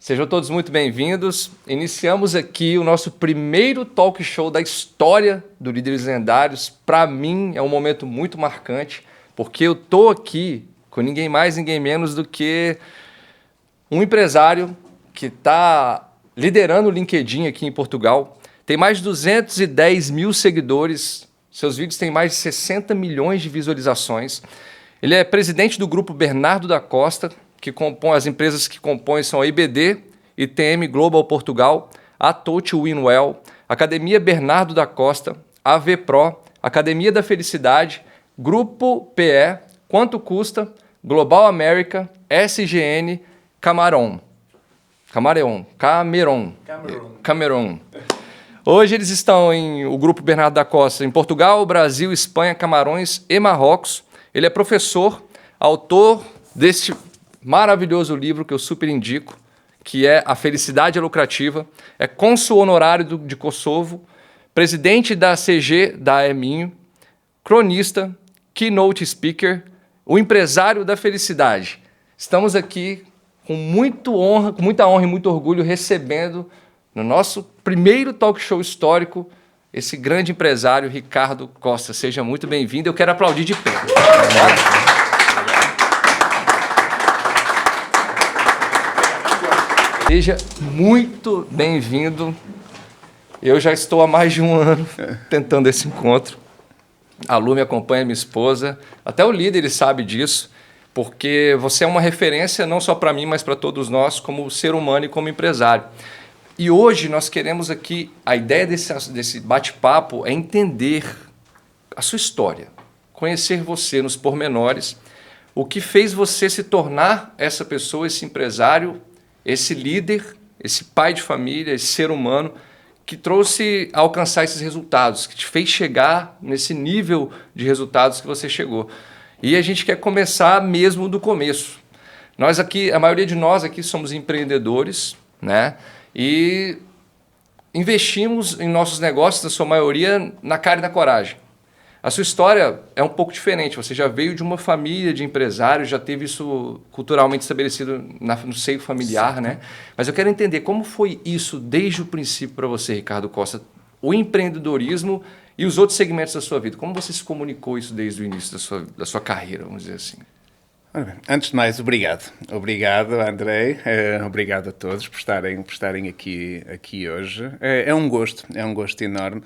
Sejam todos muito bem-vindos. Iniciamos aqui o nosso primeiro talk show da história do Líderes Lendários. Para mim é um momento muito marcante, porque eu estou aqui com ninguém mais, ninguém menos do que um empresário que está liderando o LinkedIn aqui em Portugal. Tem mais de 210 mil seguidores, seus vídeos têm mais de 60 milhões de visualizações. Ele é presidente do grupo Bernardo da Costa, que compõe as empresas que compõem são a IBD, ITM Global Portugal, a Touch Winwell, Academia Bernardo da Costa, AV Pro, Academia da Felicidade, Grupo PE, Quanto Custa, Global América, SGN, Cameron. Hoje eles estão em o Grupo Bernardo da Costa em Portugal, Brasil, Espanha, Camarões e Marrocos. Ele é professor, autor deste maravilhoso livro que eu super indico, que é A Felicidade é Lucrativa, é cônsul honorário de Kosovo, presidente da CG da EMINHO, cronista, keynote speaker, o empresário da felicidade. Estamos aqui com muita honra e muito orgulho recebendo no nosso primeiro talk show histórico esse grande empresário Ricardo Costa. Seja muito bem-vindo. Eu quero aplaudir de pé. Seja muito bem-vindo. Eu já estou há mais de um ano tentando esse encontro. A Lu me acompanha, minha esposa. Até o líder ele sabe disso, porque você é uma referência não só para mim, mas para todos nós, como ser humano e como empresário. E hoje nós queremos aqui, a ideia desse bate-papo é entender a sua história, conhecer você nos pormenores, o que fez você se tornar essa pessoa, esse empresário, esse líder, esse pai de família, esse ser humano que trouxe a alcançar esses resultados, que te fez chegar nesse nível de resultados que você chegou. E a gente quer começar mesmo do começo. Nós aqui, a maioria de nós aqui somos empreendedores, né? E investimos em nossos negócios, na sua maioria, na cara e na coragem. A sua história é um pouco diferente. Você já veio de uma família de empresários, já teve isso culturalmente estabelecido no seio familiar, né? Mas eu quero entender como foi isso desde o princípio para você, Ricardo Costa, o empreendedorismo e os outros segmentos da sua vida. Como você se comunicou isso desde o início da sua carreira, vamos dizer assim? Antes de mais, obrigado. Obrigado, Andrei. Obrigado a todos por estarem aqui hoje. É um gosto enorme.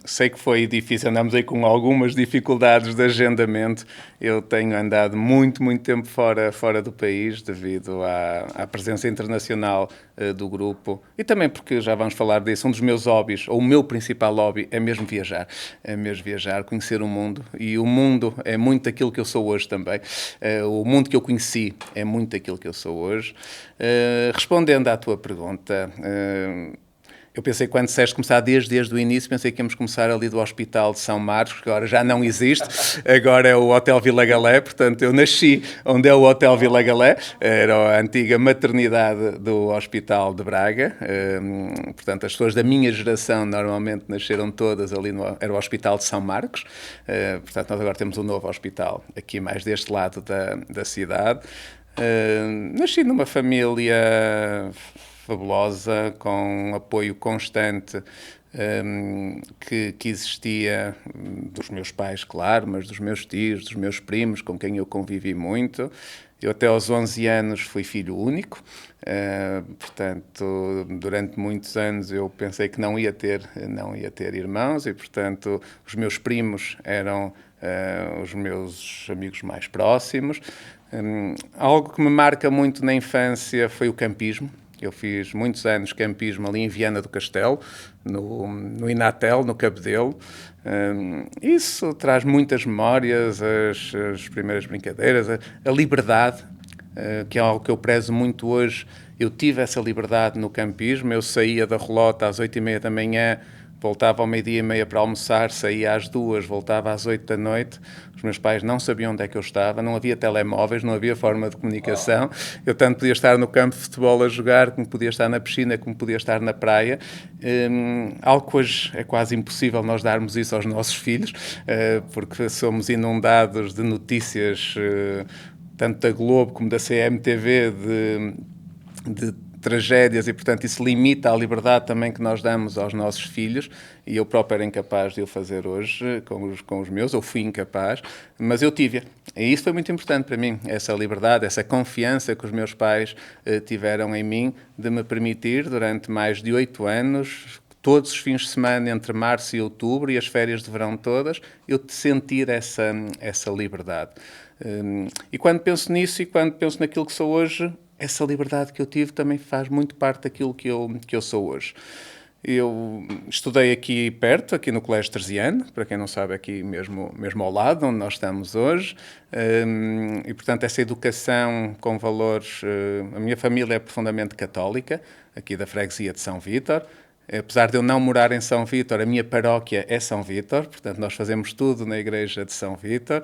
Sei que foi difícil, andamos aí com algumas dificuldades de agendamento. Eu tenho andado muito tempo fora do país devido à presença internacional do grupo e também porque, já vamos falar disso, um dos meus hobbies, ou o meu principal hobby, é mesmo viajar. É mesmo viajar, conhecer o mundo. E o mundo é muito aquilo que eu sou hoje também. O mundo que eu conheci é muito aquilo que eu sou hoje. Respondendo à tua pergunta, eu pensei, quando disseste começar desde o início, pensei que íamos começar ali do Hospital de São Marcos, que agora já não existe, agora é o Hotel Vila Galé. Portanto, eu nasci onde é o Hotel Vila Galé, era a antiga maternidade do Hospital de Braga. Portanto, as pessoas da minha geração normalmente nasceram todas ali era o Hospital de São Marcos. Portanto, nós agora temos um novo hospital aqui mais deste lado da cidade. Nasci numa família fabulosa, com um apoio constante que existia dos meus pais, claro, mas dos meus tios, dos meus primos, com quem eu convivi muito. Eu até aos 11 anos fui filho único, portanto, durante muitos anos eu pensei que não ia ter irmãos e, portanto, os meus primos eram os meus amigos mais próximos. Algo que me marca muito na infância foi o campismo. Eu fiz muitos anos campismo ali em Viana do Castelo, no Inatel, no Cabedelo. Isso traz muitas memórias, as primeiras brincadeiras, a liberdade, que é algo que eu prezo muito hoje. Eu tive essa liberdade no campismo, eu saía da relota às 8h30 da manhã, voltava ao 12h30 para almoçar, saía às 2h, voltava às 8h da noite. Os meus pais não sabiam onde é que eu estava, não havia telemóveis, não havia forma de comunicação. Eu tanto podia estar no campo de futebol a jogar, como podia estar na piscina, como podia estar na praia. Algo que hoje é quase impossível nós darmos isso aos nossos filhos, porque somos inundados de notícias, tanto da Globo como da CMTV, de tragédias e, portanto, isso limita a liberdade também que nós damos aos nossos filhos, e eu próprio era incapaz de o fazer hoje com os meus, ou fui incapaz, mas eu tive-a. E isso foi muito importante para mim, essa liberdade, essa confiança que os meus pais tiveram em mim, de me permitir, durante mais de 8 anos, todos os fins de semana, entre março e outubro, e as férias de verão todas, eu sentir essa liberdade. E quando penso nisso, e quando penso naquilo que sou hoje, essa liberdade que eu tive também faz muito parte daquilo que eu sou hoje. Eu estudei aqui perto, aqui no Colégio Teresiano, para quem não sabe, aqui mesmo ao lado, onde nós estamos hoje, e, portanto, essa educação com valores... A minha família é profundamente católica, aqui da freguesia de São Vítor. Apesar de eu não morar em São Vítor, a minha paróquia é São Vítor, portanto, nós fazemos tudo na igreja de São Vítor,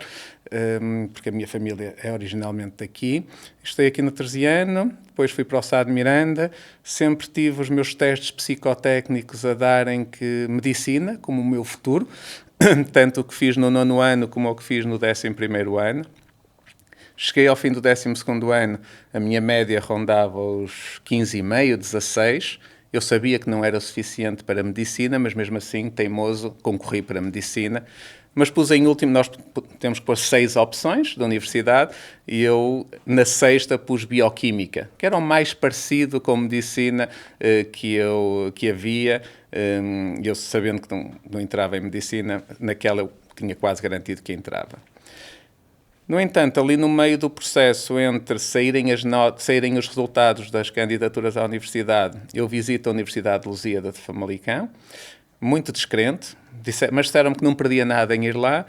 porque a minha família é originalmente daqui. Estou aqui no Teresiano, depois fui para o Sá de Miranda, sempre tive os meus testes psicotécnicos a darem que medicina, como o meu futuro, tanto o que fiz no 9º ano como o que fiz no 11º ano. Cheguei ao fim do 12º ano, a minha média rondava os 15,5, 16. Eu sabia que não era o suficiente para a medicina, mas mesmo assim, teimoso, concorri para a medicina. Mas pus em último, nós temos que pôr 6 opções da universidade, e eu, na 6ª, pus bioquímica, que era o mais parecido com medicina que havia. Eu, sabendo que não entrava em medicina, naquela eu tinha quase garantido que entrava. No entanto, ali no meio do processo, entre saírem os resultados das candidaturas à universidade, eu visito a Universidade de Lusíada de Famalicão, muito descrente, mas disseram-me que não perdia nada em ir lá.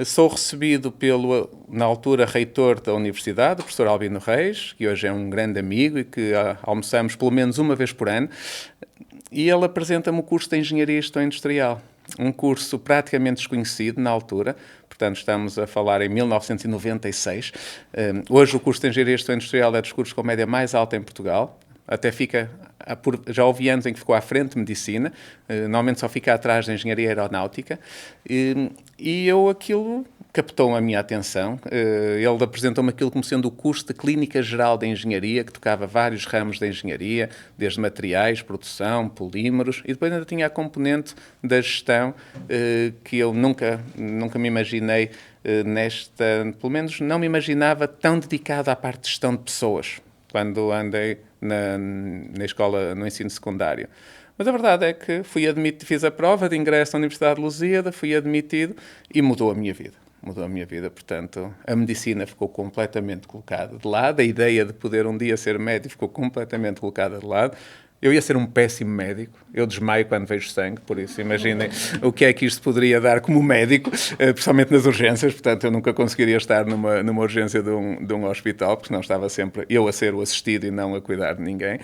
Sou recebido pelo, na altura, reitor da universidade, o professor Albino Reis, que hoje é um grande amigo e que almoçamos pelo menos uma vez por ano, e ele apresenta-me o curso de Engenharia e Gestão Industrial, um curso praticamente desconhecido na altura. Portanto, estamos a falar em 1996. Hoje o curso de Engenharia e Gestão Industrial é dos cursos com média mais alta em Portugal. Até fica, já houve anos em que ficou à frente de Medicina, normalmente só fica atrás da Engenharia Aeronáutica, e aquilo captou a minha atenção. Ele apresentou-me aquilo como sendo o curso de Clínica Geral da Engenharia, que tocava vários ramos da engenharia, desde materiais, produção, polímeros, e depois ainda tinha a componente da gestão, que eu nunca me imaginei pelo menos não me imaginava tão dedicado à parte de gestão de pessoas, quando andei na escola, no ensino secundário. Mas a verdade é que fiz a prova de ingresso à Universidade de Lusíada, fui admitido e mudou a minha vida. Mudou a minha vida, portanto, a medicina ficou completamente colocada de lado, a ideia de poder um dia ser médico ficou completamente colocada de lado. Eu ia ser um péssimo médico, eu desmaio quando vejo sangue, por isso imaginem o que é que isto poderia dar como médico, principalmente nas urgências. Portanto, eu nunca conseguiria estar numa urgência de um hospital, porque não estava sempre eu a ser o assistido e não a cuidar de ninguém.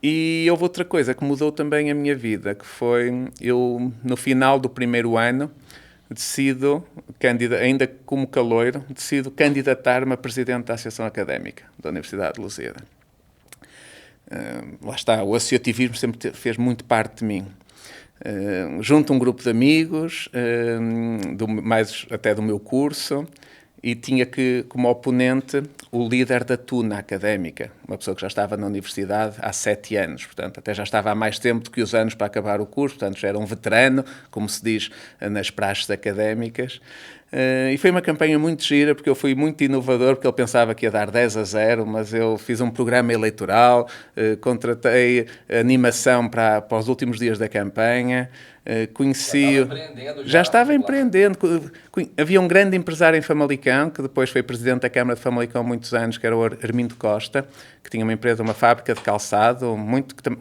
E houve outra coisa que mudou também a minha vida, que foi, eu no final do 1º ano, decido, ainda como caloiro, decido candidatar-me a presidente da Associação Académica da Universidade de Lusíada. Lá está, o associativismo sempre fez muito parte de mim. Junto a um grupo de amigos, mais até do meu curso, e tinha como oponente o líder da Tuna Académica, uma pessoa que já estava na universidade há 7 anos, portanto, até já estava há mais tempo do que os anos para acabar o curso, portanto, já era um veterano, como se diz nas praxes académicas. E foi uma campanha muito gira, porque eu fui muito inovador, porque ele pensava que ia dar 10-0, mas eu fiz um programa eleitoral, contratei animação para os últimos dias da campanha, conheci... Já estava empreendendo. Havia um grande empresário em Famalicão, que depois foi presidente da Câmara de Famalicão há muitos anos, que era o Armindo Costa, que tinha uma empresa, uma fábrica de calçado,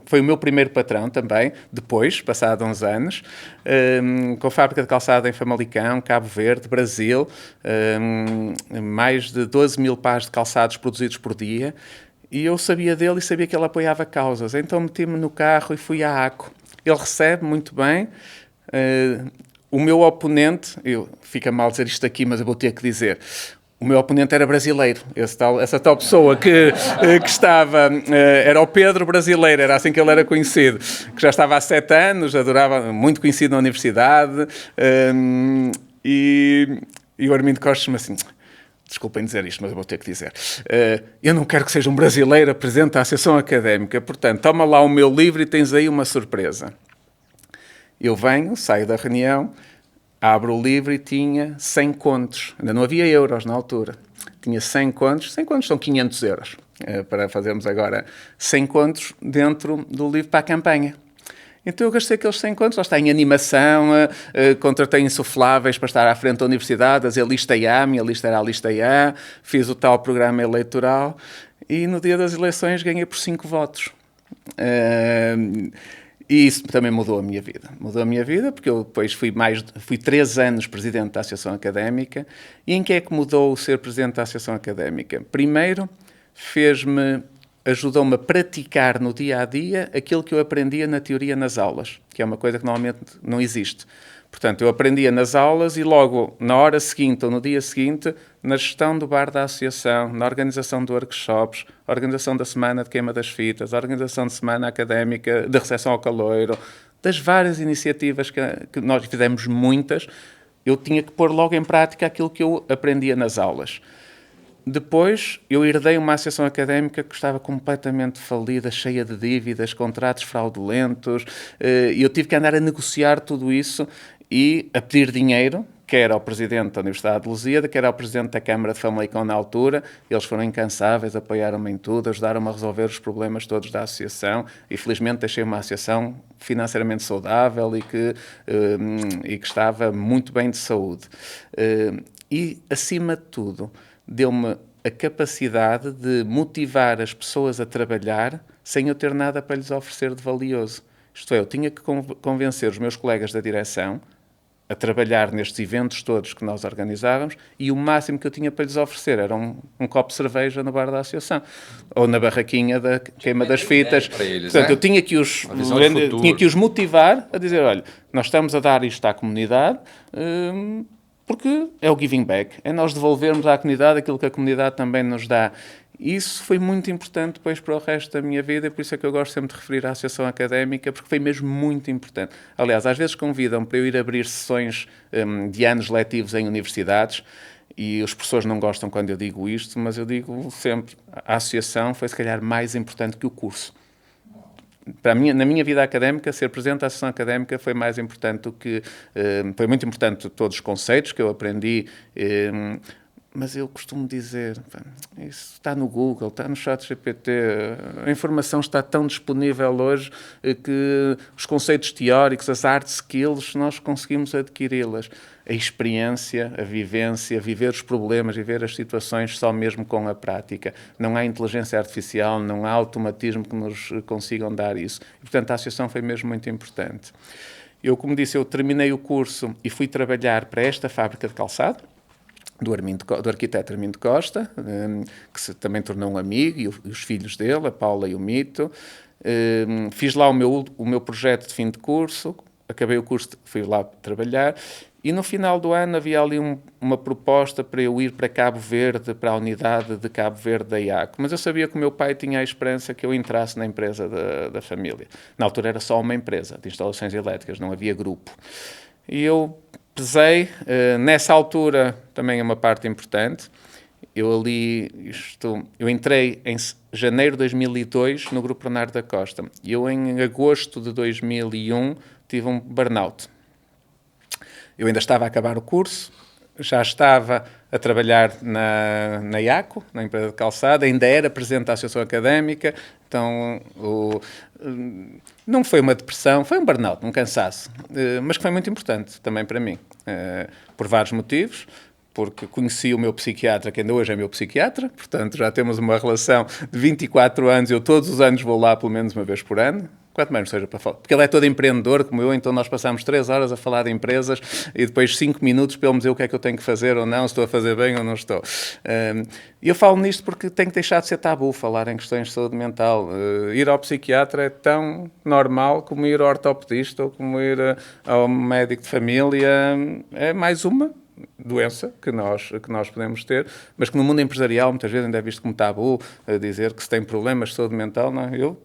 foi o meu primeiro patrão também, depois, passado uns anos, com fábrica de calçado em Famalicão, Cabo Verde, Brasil, mais de 12 mil pares de calçados produzidos por dia, e eu sabia dele e sabia que ele apoiava causas, então meti-me no carro e fui à ACO. Ele recebe muito bem. O meu oponente, fica mal dizer isto aqui, mas eu vou ter que dizer, o meu oponente era brasileiro, essa tal pessoa que estava, era o Pedro Brasileiro, era assim que ele era conhecido, que já estava há 7 anos, adorava, muito conhecido na universidade, e o Armindo Costa disse-me assim, desculpem dizer isto, mas eu vou ter que dizer. Eu não quero que seja um brasileiro a presidente da Associação Académica, portanto, toma lá o meu livro e tens aí uma surpresa. Eu venho, saio da reunião, abro o livro e tinha 100 contos. Ainda não havia euros na altura. Tinha 100 contos. 100 contos são 500 euros. Para fazermos agora 100 contos dentro do livro para a campanha. Então eu gastei aqueles 100 contos, lá está, em animação, contratei insufláveis para estar à frente da universidade, a dizer lista A, minha lista era a lista A, fiz o tal programa eleitoral e no dia das eleições ganhei por 5 votos. E isso também mudou a minha vida. Mudou a minha vida porque eu depois fui 3 anos presidente da Associação Académica. E em que é que mudou o ser presidente da Associação Académica? Primeiro, ajudou-me a praticar no dia-a-dia aquilo que eu aprendia na teoria nas aulas, que é uma coisa que normalmente não existe. Portanto, eu aprendia nas aulas e logo na hora seguinte ou no dia seguinte, na gestão do bar da associação, na organização de workshops, organização da semana de queima das fitas, organização de semana académica, de recepção ao caloiro, das várias iniciativas que nós fizemos muitas, eu tinha que pôr logo em prática aquilo que eu aprendia nas aulas. Depois, eu herdei uma associação académica que estava completamente falida, cheia de dívidas, contratos fraudulentos, e eu tive que andar a negociar tudo isso e a pedir dinheiro, quer ao Presidente da Universidade de Lusíada, quer ao Presidente da Câmara de Famalicão na altura. Eles foram incansáveis, apoiaram-me em tudo, ajudaram-me a resolver os problemas todos da associação e, felizmente, deixei uma associação financeiramente saudável e que estava muito bem de saúde. E, acima de tudo, deu-me a capacidade de motivar as pessoas a trabalhar sem eu ter nada para lhes oferecer de valioso. Isto é, eu tinha que convencer os meus colegas da direção a trabalhar nestes eventos todos que nós organizávamos e o máximo que eu tinha para lhes oferecer era um copo de cerveja no bar da associação ou na barraquinha da queima das fitas. Eles, portanto, eu tinha que os motivar a dizer, olha, nós estamos a dar isto à comunidade porque é o giving back, é nós devolvermos à comunidade aquilo que a comunidade também nos dá. Isso foi muito importante depois para o resto da minha vida e por isso é que eu gosto sempre de referir à Associação Académica, porque foi mesmo muito importante. Aliás, às vezes convidam para eu ir abrir sessões de anos letivos em universidades e os professores não gostam quando eu digo isto, mas eu digo sempre, a associação foi se calhar mais importante que o curso. Para mim, na minha vida académica, ser presidente da Associação Académica foi mais importante do que... foi muito importante todos os conceitos que eu aprendi, mas eu costumo dizer, isso está no Google, está no ChatGPT, a informação está tão disponível hoje que os conceitos teóricos, as hard skills, nós conseguimos adquiri-las. A experiência, a vivência, viver os problemas, viver as situações só mesmo com a prática. Não há inteligência artificial, não há automatismo que nos consigam dar isso. E, portanto, a associação foi mesmo muito importante. Eu, como disse, eu terminei o curso e fui trabalhar para esta fábrica de calçado, do arquiteto Armindo Costa, que se também tornou um amigo, e os filhos dele, a Paula e o Mito. Fiz lá o meu projeto de fim de curso, acabei o curso, fui lá trabalhar, e no final do ano havia ali uma proposta para eu ir para Cabo Verde, para a unidade de Cabo Verde da IACO. Mas eu sabia que o meu pai tinha a esperança que eu entrasse na empresa da família. Na altura era só uma empresa de instalações elétricas, não havia grupo. E eu pesei, nessa altura também é uma parte importante, eu entrei em janeiro de 2002 no Grupo Bernardo da Costa. E eu em agosto de 2001 tive um burnout. Eu ainda estava a acabar o curso, já estava a trabalhar na IACO, na empresa de calçada, ainda era presidente da Associação Académica, então não foi uma depressão, foi um burnout, um cansaço, mas que foi muito importante também para mim, por vários motivos, porque conheci o meu psiquiatra, que ainda hoje é meu psiquiatra, portanto já temos uma relação de 24 anos, eu todos os anos vou lá pelo menos uma vez por ano, quanto menos seja para falar, porque ele é todo empreendedor como eu, então nós passamos 3 horas a falar de empresas e depois 5 minutos para ele me dizer o que é que eu tenho que fazer ou não, se estou a fazer bem ou não estou. E eu falo nisto porque tem que deixar de ser tabu falar em questões de saúde mental. Ir ao psiquiatra é tão normal como ir ao ortopedista ou como ir ao médico de família, é mais uma doença que nós podemos ter, mas que no mundo empresarial muitas vezes ainda é visto como tabu, dizer que se tem problemas de saúde mental. Não, eu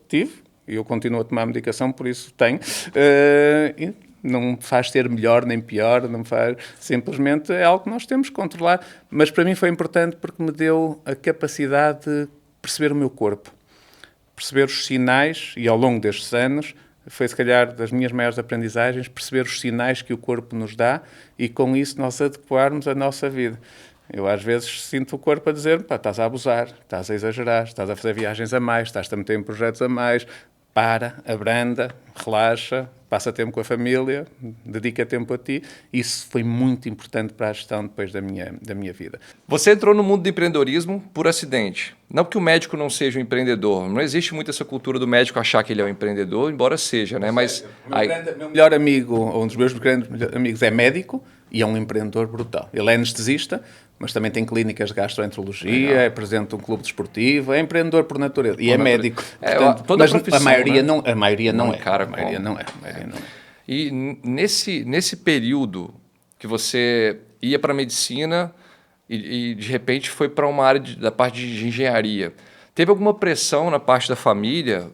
tive e eu continuo a tomar medicação, por isso tenho. não faz ser melhor nem pior, não faz, simplesmente é algo que nós temos que controlar. Mas para mim foi importante porque me deu a capacidade de perceber o meu corpo, perceber os sinais, e ao longo destes anos foi se calhar das minhas maiores aprendizagens, perceber os sinais que o corpo nos dá e com isso nós adequarmos a nossa vida. Eu às vezes sinto o corpo a dizer, pá, estás a abusar, estás a exagerar, estás a fazer viagens a mais, estás a meter em projetos a mais, para, abranda, relaxa, passa tempo com a família, dedica tempo a ti. Isso foi muito importante para a gestão depois da minha vida. Você entrou no mundo do empreendedorismo por acidente. Não porque o médico não seja um empreendedor. Não existe muito essa cultura do médico achar que ele é um empreendedor, embora seja, né? Mas meu melhor amigo, ou um dos meus grandes amigos, é médico e é um empreendedor brutal. Ele é anestesista, mas também tem clínicas de gastroenterologia, é presidente de um clube desportivo, é empreendedor por natureza e é médico. Portanto, toda mas profissão, a maioria, né? a maioria não é. Cara, A maioria não é. E nesse período que você ia para a medicina e de repente foi para uma área da parte de engenharia, teve alguma pressão na parte da família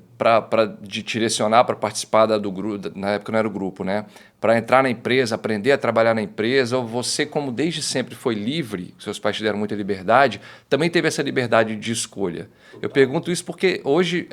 de te direcionar para participar do grupo, na época não era o grupo, né? Para entrar na empresa, aprender a trabalhar na empresa, ou você, como desde sempre foi livre, seus pais te deram muita liberdade, também teve essa liberdade de escolha? Eu pergunto isso porque hoje,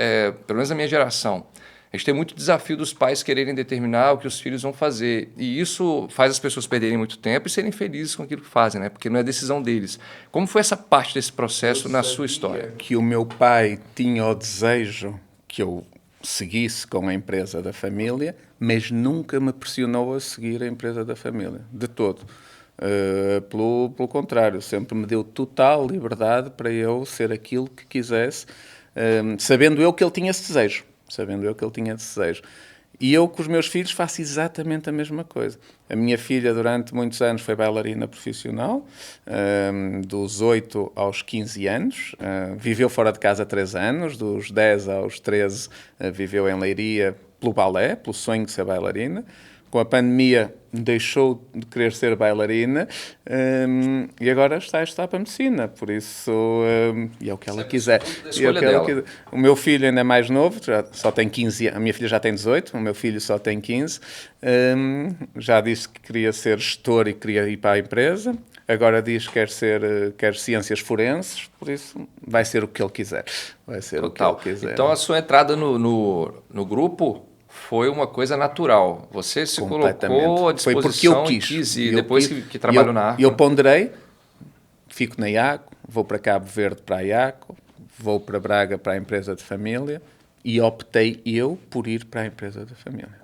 pelo menos na minha geração, a gente tem muito desafio dos pais quererem determinar o que os filhos vão fazer. E isso faz as pessoas perderem muito tempo e serem felizes com aquilo que fazem, né? Porque não é decisão deles. Como foi essa parte desse processo na sua história? Que o meu pai tinha o desejo que eu seguisse com a empresa da família, mas nunca me pressionou a seguir a empresa da família, de todo. Pelo contrário, sempre me deu total liberdade para eu ser aquilo que quisesse, sabendo eu que ele tinha esse desejo. E eu, com os meus filhos, faço exatamente a mesma coisa. A minha filha, durante muitos anos, foi bailarina profissional, dos 8 aos 15 anos. Viveu fora de casa 3 anos, dos 10 aos 13 viveu em Leiria pelo balé, pelo sonho de ser bailarina. Com a pandemia deixou de querer ser bailarina e agora está a estudar para a medicina, por isso, e é o que ela quiser. O meu filho ainda é mais novo, só tem 15 anos, a minha filha já tem 18, o meu filho só tem 15, já disse que queria ser gestor e queria ir para a empresa, agora diz que quer ciências forenses, por isso vai ser o que ele quiser. Então a sua entrada no grupo foi uma coisa natural. Você se colocou à disposição. Foi porque eu quis. E depois que trabalhou na ARCO. Eu ponderei, fico na IACO, vou para Cabo Verde para a IACO, vou para Braga para a empresa de família e optei eu por ir para a empresa de família.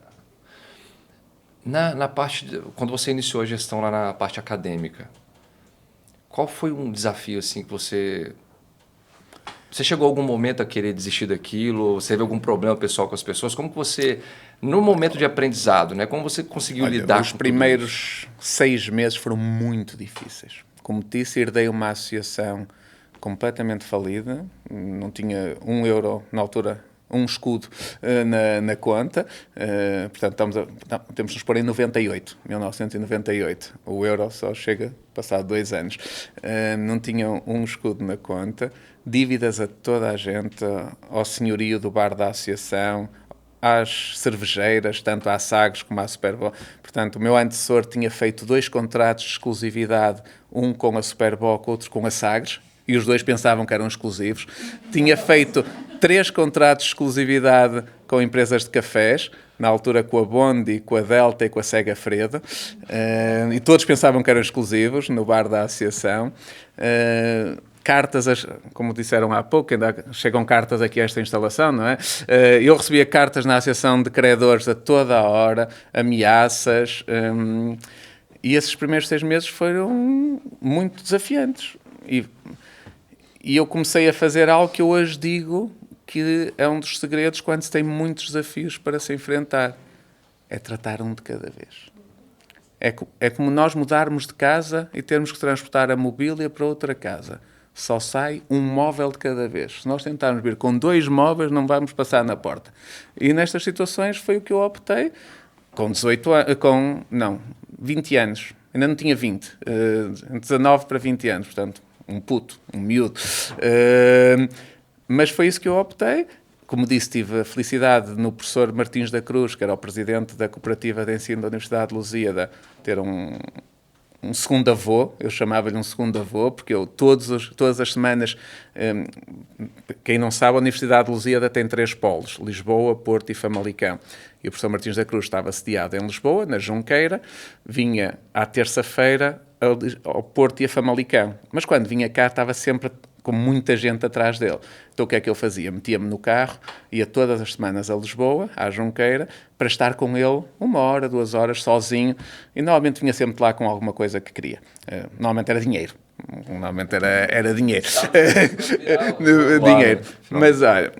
Na parte, quando você iniciou a gestão lá na parte acadêmica, qual foi um desafio assim que você chegou a algum momento a querer desistir daquilo? Você teve algum problema pessoal com as pessoas? Como que você, no momento de aprendizado, né? Como você conseguiu lidar com os primeiros 6 meses foram muito difíceis. Como disse, herdei uma associação completamente falida. Não tinha €1 na altura, um escudo na conta. Portanto, temos de nos pôr em 1998. O euro só chega passado 2 anos. Não tinha um escudo na conta. Dívidas a toda a gente, ao senhorio do bar da associação, às cervejeiras, tanto à Sagres como à Superboc. Portanto, o meu antecessor tinha feito 2 contratos de exclusividade, um com a Superboc, outro com a Sagres, e os 2 pensavam que eram exclusivos. Tinha feito 3 contratos de exclusividade com empresas de cafés, na altura com a Bondi, com a Delta e com a Sega Freda, e todos pensavam que eram exclusivos no bar da associação. Cartas, como disseram há pouco, ainda chegam cartas aqui a esta instalação, não é? Eu recebia cartas na Associação de Credores a toda a hora, ameaças, e esses primeiros 6 meses foram muito desafiantes. E eu comecei a fazer algo que eu hoje digo que é um dos segredos quando se tem muitos desafios para se enfrentar. É tratar um de cada vez. É como nós mudarmos de casa e termos que transportar a mobília para outra casa. Só sai um móvel de cada vez. Se nós tentarmos vir com 2 móveis, não vamos passar na porta. E nestas situações foi o que eu optei, com 20 anos. Ainda não tinha 20. 19 para 20 anos, portanto, um puto, um miúdo. Mas foi isso que eu optei. como disse, tive a felicidade no professor Martins da Cruz, que era o presidente da Cooperativa de Ensino da Universidade de Lusíada, ter um segundo avô. Eu chamava-lhe um segundo avô, porque eu todas as semanas, quem não sabe, a Universidade de Lusíada tem 3 polos, Lisboa, Porto e Famalicão. E o professor Martins da Cruz estava sediado em Lisboa, na Junqueira, vinha à terça-feira ao Porto e a Famalicão. Mas quando vinha cá estava sempre com muita gente atrás dele. Então o que é que eu fazia? Metia-me no carro, ia todas as semanas a Lisboa, à Junqueira, para estar com ele 1 hora, 2 horas, sozinho, e normalmente vinha sempre lá com alguma coisa que queria. Normalmente era dinheiro. Normalmente era dinheiro. Dinheiro. Mas olha,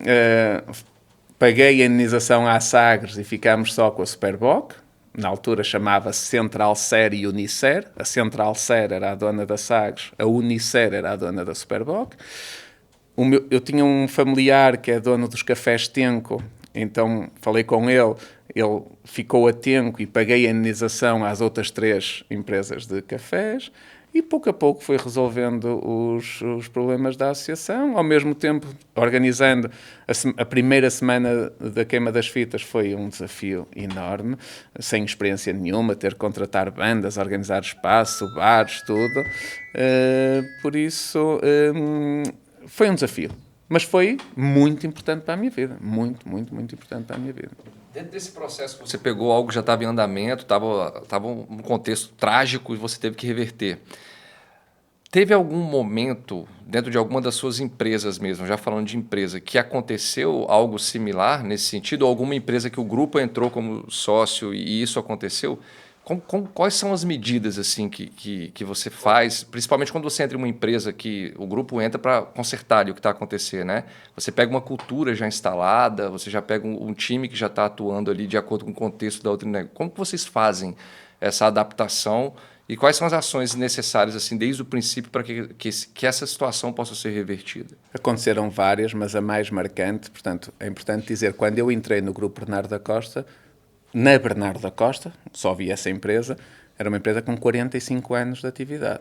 paguei a indenização à Sagres e ficámos só com a Superboc. Na altura chamava-se Central Ser e Unicer. A Central Ser era a dona da Sagres, a Unicer era a dona da Superboc. Eu tinha um familiar que é dono dos cafés Tenco, então falei com ele ficou a Tenco e paguei a indenização às outras 3 empresas de cafés. E pouco a pouco foi resolvendo os problemas da associação, ao mesmo tempo organizando a primeira semana da queima das fitas. Foi um desafio enorme, sem experiência nenhuma, ter que contratar bandas, organizar espaço, bares, tudo. Por isso, foi um desafio. Mas foi muito importante para a minha vida. Muito, muito, muito importante para a minha vida. Dentro desse processo, você pegou algo que já estava em andamento, estava um contexto trágico e você teve que reverter. Teve algum momento, dentro de alguma das suas empresas mesmo, já falando de empresa, que aconteceu algo similar nesse sentido? Ou alguma empresa que o grupo entrou como sócio e isso aconteceu? Quais são as medidas assim que você faz, principalmente quando você entra em uma empresa que o grupo entra para consertar ali o que está acontecendo, né? Você pega uma cultura já instalada, você já pega um time que já está atuando ali de acordo com o contexto da outra negócio. Como que vocês fazem essa adaptação e quais são as ações necessárias assim desde o princípio para que essa situação possa ser revertida? Aconteceram várias, mas a mais marcante, portanto, é importante dizer, quando eu entrei no grupo Bernardo da Costa, na Bernardo da Costa, só vi essa empresa, era uma empresa com 45 anos de atividade.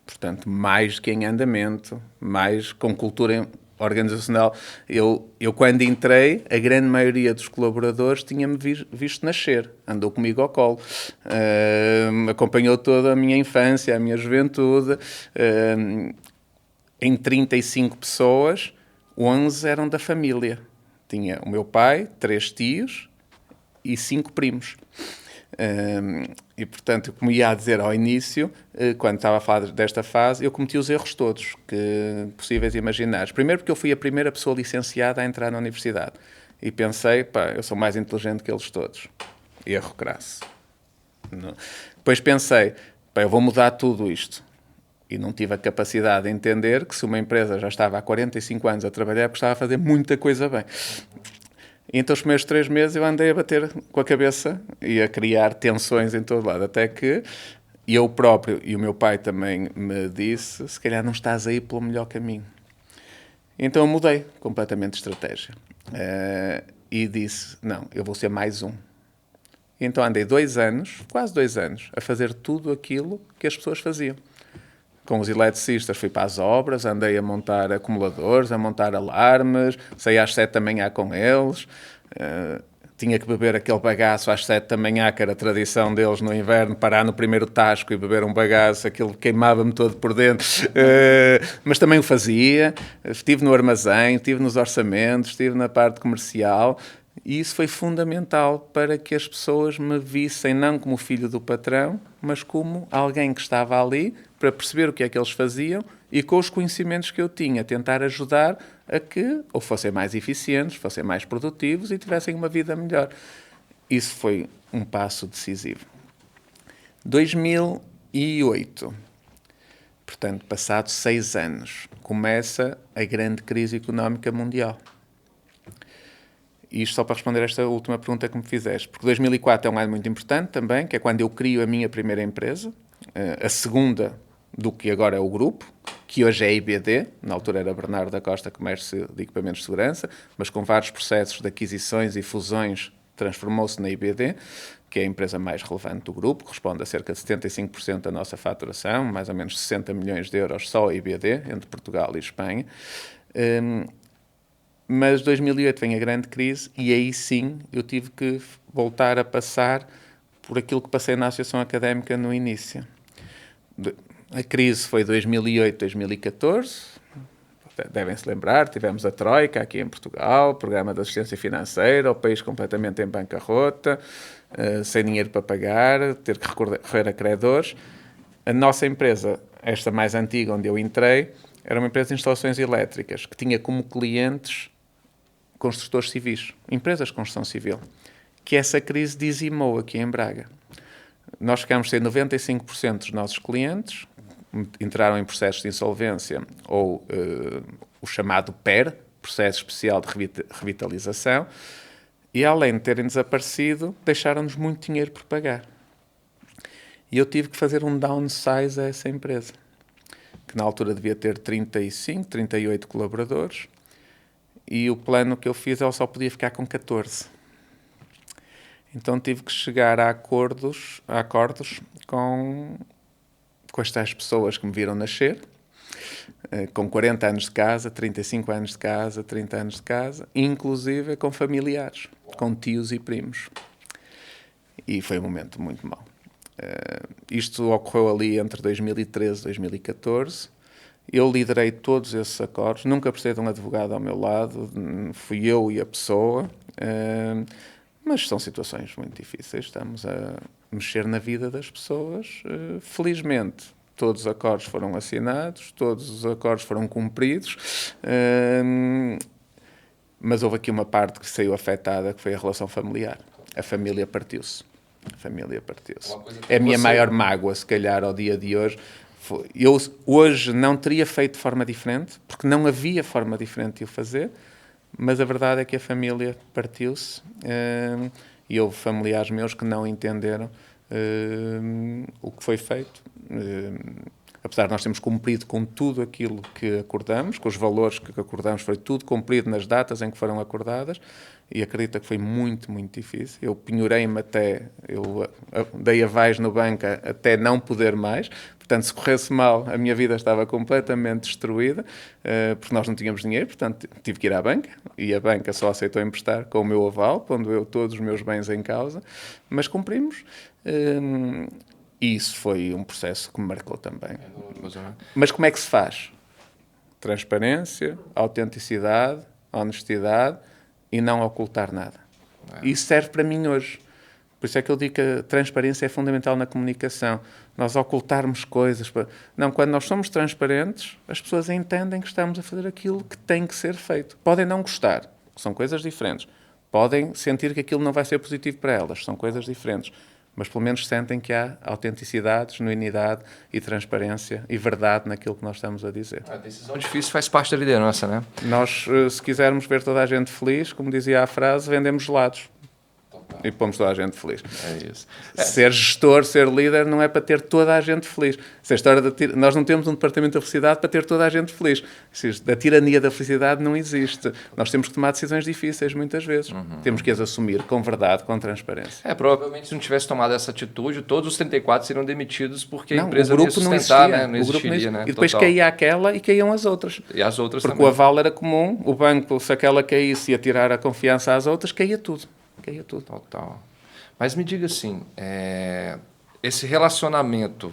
Portanto, mais que em andamento, mais com cultura organizacional. Eu quando entrei, a grande maioria dos colaboradores tinha-me visto nascer, andou comigo ao colo, acompanhou toda a minha infância, a minha juventude. Em 35 pessoas, 11 eram da família. Tinha o meu pai, 3 tios e 5 primos. E, portanto, como ia a dizer ao início, quando estava a falar desta fase, eu cometi os erros todos possíveis e imaginários. Primeiro porque eu fui a primeira pessoa licenciada a entrar na universidade. E pensei, eu sou mais inteligente que eles todos. Erro crasso. Não. Depois pensei, eu vou mudar tudo isto. E não tive a capacidade de entender que se uma empresa já estava há 45 anos a trabalhar, porque estava a fazer muita coisa bem. E então, os primeiros 3 meses, eu andei a bater com a cabeça e a criar tensões em todo lado. Até que eu próprio e o meu pai também me disse, se calhar não estás aí pelo melhor caminho. Então, eu mudei completamente de estratégia. E disse, não, eu vou ser mais um. E então, andei 2 anos, quase 2 anos, a fazer tudo aquilo que as pessoas faziam. Com os eletricistas fui para as obras, andei a montar acumuladores, a montar alarmes, saí às 7 da manhã com eles, tinha que beber aquele bagaço às 7 da manhã, que era a tradição deles no inverno, parar no primeiro tasco e beber um bagaço, aquilo queimava-me todo por dentro, mas também o fazia. Estive no armazém, estive nos orçamentos, estive na parte comercial, e isso foi fundamental para que as pessoas me vissem não como filho do patrão, mas como alguém que estava ali para perceber o que é que eles faziam e com os conhecimentos que eu tinha, tentar ajudar a que ou fossem mais eficientes, fossem mais produtivos e tivessem uma vida melhor. Isso foi um passo decisivo. 2008, portanto, passados 6 anos, começa a grande crise económica mundial. E isto só para responder esta última pergunta que me fizeste, porque 2004 é um ano muito importante também, que é quando eu crio a minha primeira empresa, a segunda do que agora é o grupo, que hoje é a IBD, na altura era Bernardo da Costa Comércio de Equipamentos de Segurança, mas com vários processos de aquisições e fusões transformou-se na IBD, que é a empresa mais relevante do grupo, corresponde a cerca de 75% da nossa faturação, mais ou menos 60 milhões de euros só a IBD, entre Portugal e Espanha. Mas 2008 vem a grande crise e aí sim eu tive que voltar a passar por aquilo que passei na Associação Académica no início. A crise foi 2008, 2014. Devem-se lembrar, tivemos a Troika aqui em Portugal, Programa de Assistência Financeira, o país completamente em bancarrota, sem dinheiro para pagar, ter que recorrer a credores. A nossa empresa, esta mais antiga onde eu entrei, era uma empresa de instalações elétricas, que tinha como clientes construtores civis, empresas de construção civil, que essa crise dizimou aqui em Braga. Nós ficámos sem 95% dos nossos clientes, entraram em processos de insolvência ou o chamado PER, Processo Especial de Revitalização, e além de terem desaparecido, deixaram-nos muito dinheiro por pagar. E eu tive que fazer um downsize a essa empresa, que na altura devia ter 35, 38 colaboradores, e o plano que eu fiz, ela só podia ficar com 14. Então tive que chegar a acordos com as tais pessoas que me viram nascer, com 40 anos de casa, 35 anos de casa, 30 anos de casa, inclusive com familiares, com tios e primos. E foi um momento muito mau. Isto ocorreu ali entre 2013 e 2014. Eu liderei todos esses acordos, nunca precisei de um advogado ao meu lado, fui eu e a pessoa, mas são situações muito difíceis, estamos a mexer na vida das pessoas. Felizmente, todos os acordos foram assinados, todos os acordos foram cumpridos, mas houve aqui uma parte que saiu afetada, que foi a relação familiar. A família partiu-se. É a minha maior mágoa, se calhar, ao dia de hoje. Eu hoje não teria feito de forma diferente, porque não havia forma diferente de o fazer, mas a verdade é que a família partiu-se e houve familiares meus que não entenderam o que foi feito. Apesar de nós termos cumprido com tudo aquilo que acordamos, com os valores que acordamos, foi tudo cumprido nas datas em que foram acordadas, e acredito que foi muito, muito difícil. Eu penhorei-me eu dei avais no banco até não poder mais. Portanto, se corresse mal, a minha vida estava completamente destruída, porque nós não tínhamos dinheiro, portanto, tive que ir à banca, e a banca só aceitou emprestar com o meu aval, pondo eu todos os meus bens em causa, mas cumprimos, e isso foi um processo que me marcou também. Mas como é que se faz? Transparência, autenticidade, honestidade e não ocultar nada. Isso serve para mim hoje. Por isso é que eu digo que a transparência é fundamental na comunicação. Nós ocultarmos coisas. Não, quando nós somos transparentes, as pessoas entendem que estamos a fazer aquilo que tem que ser feito. Podem não gostar, são coisas diferentes. Podem sentir que aquilo não vai ser positivo para elas, são coisas diferentes. Mas pelo menos sentem que há autenticidade, genuinidade e transparência e verdade naquilo que nós estamos a dizer. A decisão difícil faz parte da liderança, né? Nós, se quisermos ver toda a gente feliz, como dizia a frase, vendemos gelados. E pomos toda a gente feliz. É isso. Ser gestor, ser líder, não é para ter toda a gente feliz. Essa história nós não temos um departamento da felicidade para ter toda a gente feliz. A tirania da felicidade não existe. Nós temos que tomar decisões difíceis, muitas vezes. Temos que as assumir com verdade, com transparência. Provavelmente se não tivesse tomado essa atitude, todos os 34 seriam demitidos porque não, a empresa o grupo não ia sustentar, não existia. Né? Não existiria, né? E depois Total. caía aquela e caíam as outras. E as outras porque também. O aval era comum. O banco, se aquela caísse e ia tirar a confiança às outras, caía tudo. Total. Mas me diga assim, esse relacionamento,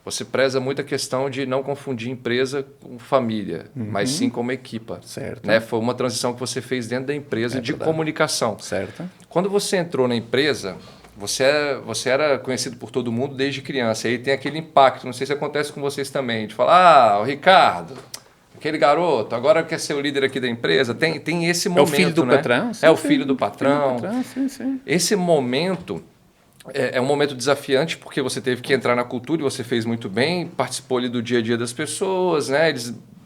você preza muito a questão de não confundir empresa com família, mas sim como equipa. Certo. Né? Foi uma transição que você fez dentro da empresa de verdade. Comunicação. Certo. Quando você entrou na empresa, você era conhecido por todo mundo desde criança. E aí tem aquele impacto, não sei se acontece com vocês também, de falar, o Ricardo, aquele garoto, agora quer ser o líder aqui da empresa. Tem esse momento, é o filho do patrão? Sim, o filho do patrão. Sim. Esse momento é um momento desafiante porque você teve que entrar na cultura e você fez muito bem, participou ali do dia a dia das pessoas, né?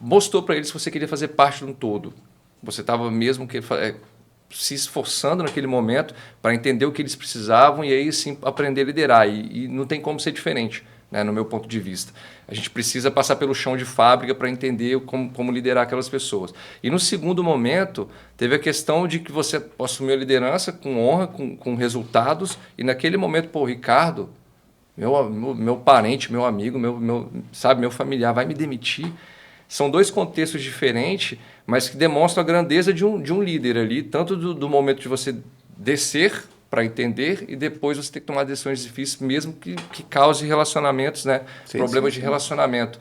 Mostrou para eles que você queria fazer parte de um todo. Você estava mesmo se esforçando naquele momento para entender o que eles precisavam e aí sim aprender a liderar. E não tem como ser diferente, né, no meu ponto de vista. A gente precisa passar pelo chão de fábrica para entender como liderar aquelas pessoas. E no segundo momento, teve a questão de que você assumiu a liderança com honra, com resultados, e naquele momento, o Ricardo, meu parente, meu amigo, meu familiar, vai me demitir. São dois contextos diferentes, mas que demonstram a grandeza de um líder ali, tanto do momento de você descer para entender e depois você ter que tomar decisões difíceis, mesmo que cause relacionamentos, né? Problemas de relacionamento.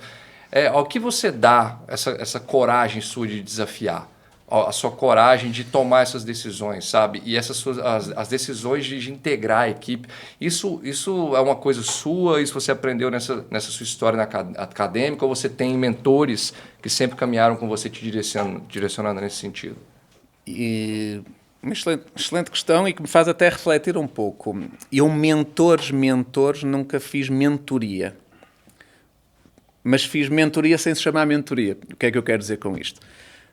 Ao que você dá essa coragem sua de desafiar? A sua coragem de tomar essas decisões, sabe? E as decisões de integrar a equipe. Isso é uma coisa sua? Isso você aprendeu nessa sua história acadêmica? Ou você tem mentores que sempre caminharam com você te direcionando nesse sentido? Uma excelente questão e que me faz até refletir um pouco. Eu, mentores, nunca fiz mentoria. Mas fiz mentoria sem se chamar mentoria. O que é que eu quero dizer com isto?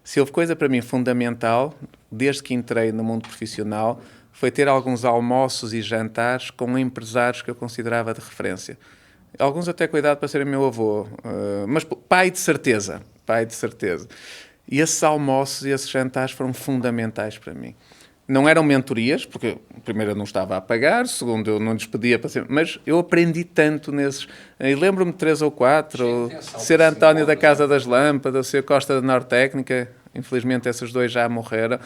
Se houve coisa para mim fundamental, desde que entrei no mundo profissional, foi ter alguns almoços e jantares com empresários que eu considerava de referência. Alguns até cuidado para serem meu avô, mas pai de certeza. E esses almoços e esses jantares foram fundamentais para mim. Não eram mentorias, porque primeiro eu não estava a pagar, segundo eu não lhes pedia para ser, mas eu aprendi tanto nesses. E lembro-me de 3 ou 4, ser António da Casa das Lâmpadas, ser Costa da Nortécnica, infelizmente esses dois já morreram.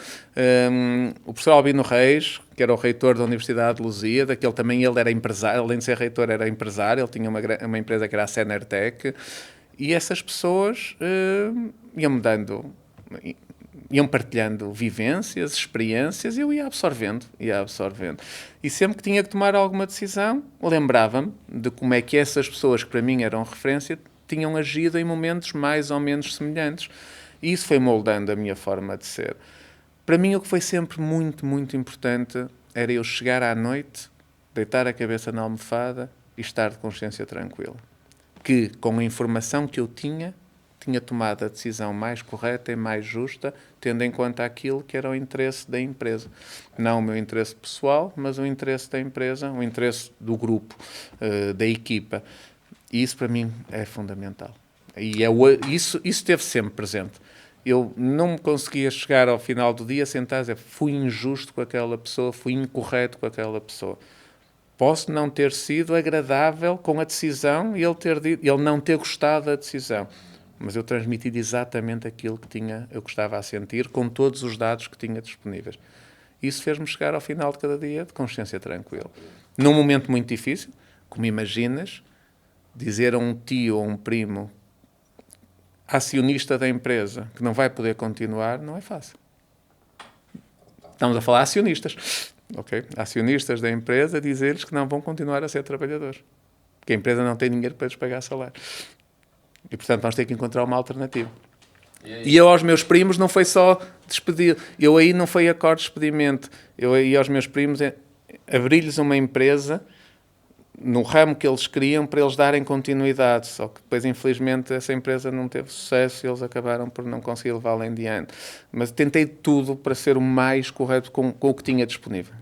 O professor Albino Reis, que era o reitor da Universidade de Lusíada, que ele era empresário, além de ser reitor era empresário, ele tinha uma empresa que era a Senertec, e essas pessoas iam-me dando... iam partilhando vivências, experiências, e eu ia absorvendo. E sempre que tinha que tomar alguma decisão, lembrava-me de como é que essas pessoas que para mim eram referência tinham agido em momentos mais ou menos semelhantes. E isso foi moldando a minha forma de ser. Para mim, o que foi sempre muito, muito importante era eu chegar à noite, deitar a cabeça na almofada e estar de consciência tranquila. Que, com a informação que eu tinha tomado a decisão mais correta e mais justa, tendo em conta aquilo que era o interesse da empresa. Não o meu interesse pessoal, mas o interesse da empresa, o interesse do grupo, da equipa. E isso, para mim, é fundamental. E isso esteve sempre presente. Eu não conseguia chegar ao final do dia sentar e dizer fui injusto com aquela pessoa, fui incorreto com aquela pessoa. Posso não ter sido agradável com a decisão e ele não ter gostado da decisão. Mas eu transmiti exatamente aquilo que eu gostava a sentir, com todos os dados que tinha disponíveis. Isso fez-me chegar ao final de cada dia de consciência tranquila. Num momento muito difícil, como imaginas, dizer a um tio ou um primo acionista da empresa que não vai poder continuar, não é fácil. Estamos a falar acionistas, ok? Acionistas da empresa, dizer-lhes que não vão continuar a ser trabalhadores. Porque a empresa não tem dinheiro para lhes pagar salário. E, portanto, vamos ter que encontrar uma alternativa. E eu aos meus primos não foi só despedir. Eu aí não foi acordo de despedimento. Eu aí aos meus primos abri-lhes uma empresa no ramo que eles queriam para eles darem continuidade. Só que depois, infelizmente, essa empresa não teve sucesso e eles acabaram por não conseguir levá-la em diante. Mas tentei tudo para ser o mais correto com o que tinha disponível.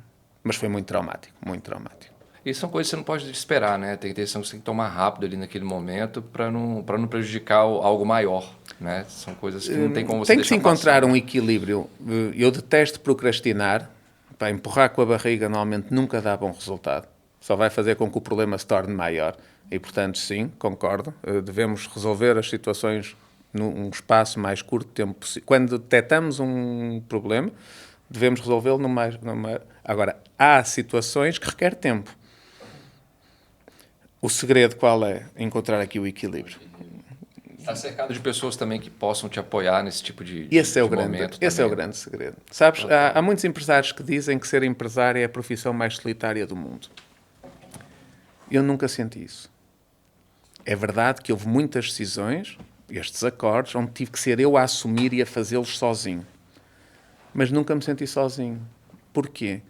Mas foi muito traumático, muito traumático. E são coisas que você não pode esperar, né? Tem decisão que você tem que tomar rápido ali naquele momento para não prejudicar algo maior, né? São coisas que não tem como você deixar passar. Tem que se encontrar um né? equilíbrio. Eu detesto procrastinar. Para empurrar com a barriga normalmente nunca dá bom resultado. Só vai fazer com que o problema se torne maior. E, portanto, sim, concordo. Devemos resolver as situações num espaço mais curto de tempo possível. Quando detectamos um problema, devemos resolvê-lo no mais... Agora, há situações que requerem tempo. O segredo qual é? Encontrar aqui o equilíbrio. Está cercado de pessoas também que possam te apoiar nesse tipo de esse é o momento. Esse é o grande segredo. Sabes, há muitos empresários que dizem que ser empresário é a profissão mais solitária do mundo. Eu nunca senti isso. É verdade que houve muitas decisões, estes acordos, onde tive que ser eu a assumir e a fazê-los sozinho. Mas nunca me senti sozinho. Porquê?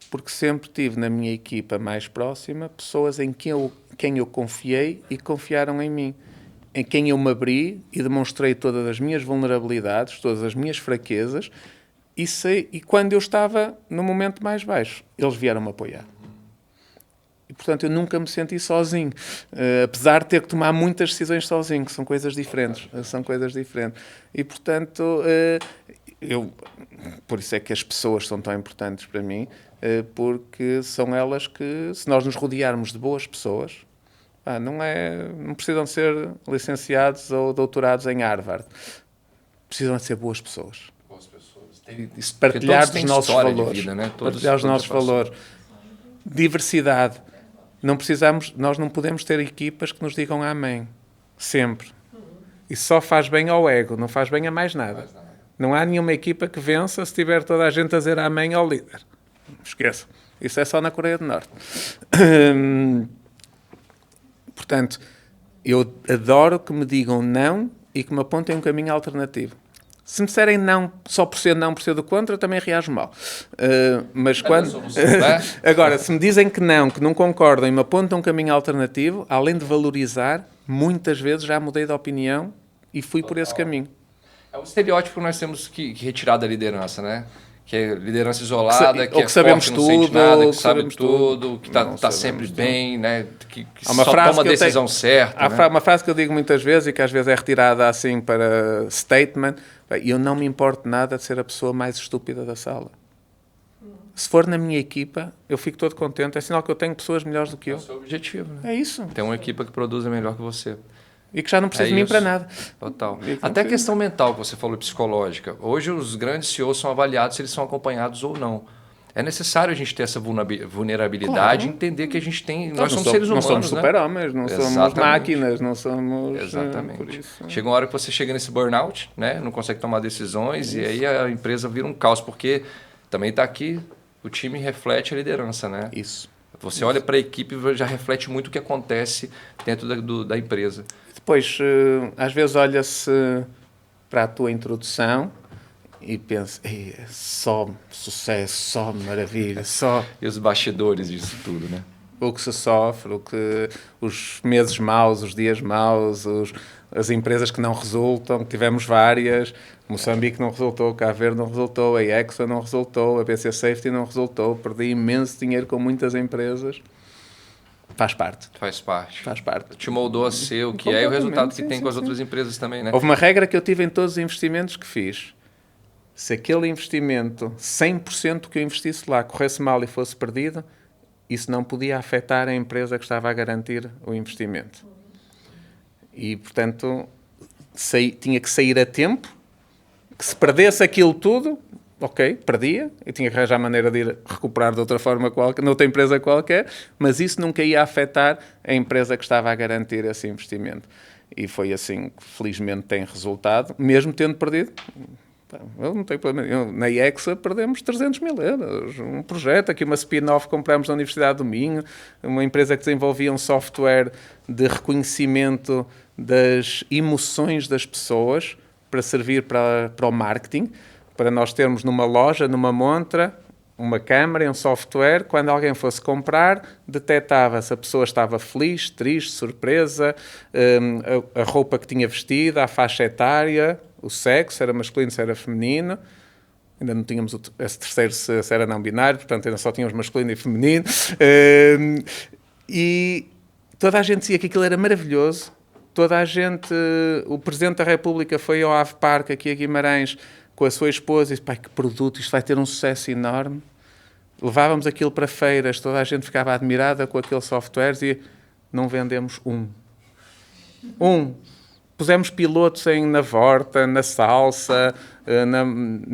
Porque sempre tive na minha equipa mais próxima pessoas em quem eu confiei e confiaram em mim. Em quem eu me abri e demonstrei todas as minhas vulnerabilidades, todas as minhas fraquezas e quando eu estava no momento mais baixo, eles vieram-me apoiar. E, portanto, eu nunca me senti sozinho. Apesar de ter que tomar muitas decisões sozinho, que são coisas diferentes. E, portanto, por isso é que as pessoas são tão importantes para mim, porque são elas que, se nós nos rodearmos de boas pessoas, Não precisam ser licenciados ou doutorados em Harvard. Precisam de ser boas pessoas. Boas pessoas. Partilhar os nossos valores. Vida, né? Partilhar os nossos valores. Diversidade. Nós não podemos ter equipas que nos digam amém. Sempre. Isso só faz bem ao ego, não faz bem a mais nada. Não há nenhuma equipa que vença se tiver toda a gente a dizer amém ao líder. Esqueça. Isso é só na Coreia do Norte. Portanto, eu adoro que me digam não e que me apontem um caminho alternativo. Se me disserem não, só por ser não, por ser do contra, eu também reajo mal. Mas quando... Agora, se me dizem que não concordam e me apontam um caminho alternativo, além de valorizar, muitas vezes já mudei de opinião e fui por esse caminho. É um estereótipo que nós temos que retirar da liderança, né? Que é liderança isolada, que é sabemos forte, não sente nada, que sabe sabemos tudo, que está sempre bem, né? Que uma só frase toma a decisão certa. Há uma frase que eu digo muitas vezes e que às vezes é retirada assim para statement. Eu não me importo nada de ser a pessoa mais estúpida da sala. Se for na minha equipa, eu fico todo contente. É sinal que eu tenho pessoas melhores do que eu. É o seu objetivo, né? É isso. Tem uma equipa que produza melhor que você. E que já não precisa de mim para nada. Total. Até a questão mental que você falou, psicológica. Hoje os grandes CEOs são avaliados se eles são acompanhados ou não. É necessário a gente ter essa vulnerabilidade e entender que a gente tem... Nós somos seres humanos, não somos super-homens, não somos máquinas, não somos... Exatamente. Por isso. Chega uma hora que você chega nesse burnout, né? Não consegue tomar decisões e aí a empresa vira um caos, porque também está aqui, o time reflete a liderança, né? Isso. Você olha para a equipe e já reflete muito o que acontece dentro da empresa. Depois, às vezes olha-se para a tua introdução e pensa, só sucesso, só maravilha, só... E os bastidores disso tudo, né? O que se sofre, os meses maus, os dias maus, as empresas que não resultam, tivemos várias, Moçambique não resultou, Cabo Verde não resultou, a Exa não resultou, a BC Safety não resultou, perdi imenso dinheiro com muitas empresas. Faz parte. Faz parte. Faz parte. Te moldou a ser o que é e o resultado que tem com as outras empresas também, né? Houve uma regra que eu tive em todos os investimentos que fiz. Se aquele investimento, 100% que eu investisse lá, corresse mal e fosse perdido, isso não podia afetar a empresa que estava a garantir o investimento. E, portanto, tinha que sair a tempo, que se perdesse aquilo tudo, ok, perdia, eu tinha que arranjar a maneira de ir recuperar de outra forma qualquer, noutra empresa qualquer, mas isso nunca ia afetar a empresa que estava a garantir esse investimento. E foi assim que, felizmente, tem resultado, mesmo tendo perdido. Eu não tenho problema. Na Exa perdemos 300 mil euros. Um projeto, aqui uma spin-off compramos na Universidade do Minho, uma empresa que desenvolvia um software de reconhecimento das emoções das pessoas para servir para o marketing, para nós termos numa loja, numa montra, uma câmara e um software, quando alguém fosse comprar, detectava se a pessoa estava feliz, triste, surpresa, a roupa que tinha vestida, a faixa etária, o sexo, se era masculino, se era feminino. Ainda não tínhamos esse terceiro se era não binário, portanto ainda só tínhamos masculino e feminino. E toda a gente dizia que aquilo era maravilhoso. Toda a gente... O Presidente da República foi ao Ave Parque, aqui a Guimarães, com a sua esposa e disse, pai, que produto, isto vai ter um sucesso enorme. Levávamos aquilo para feiras, toda a gente ficava admirada com aqueles softwares e não vendemos um. Pusemos pilotos na Vorta, na Salsa,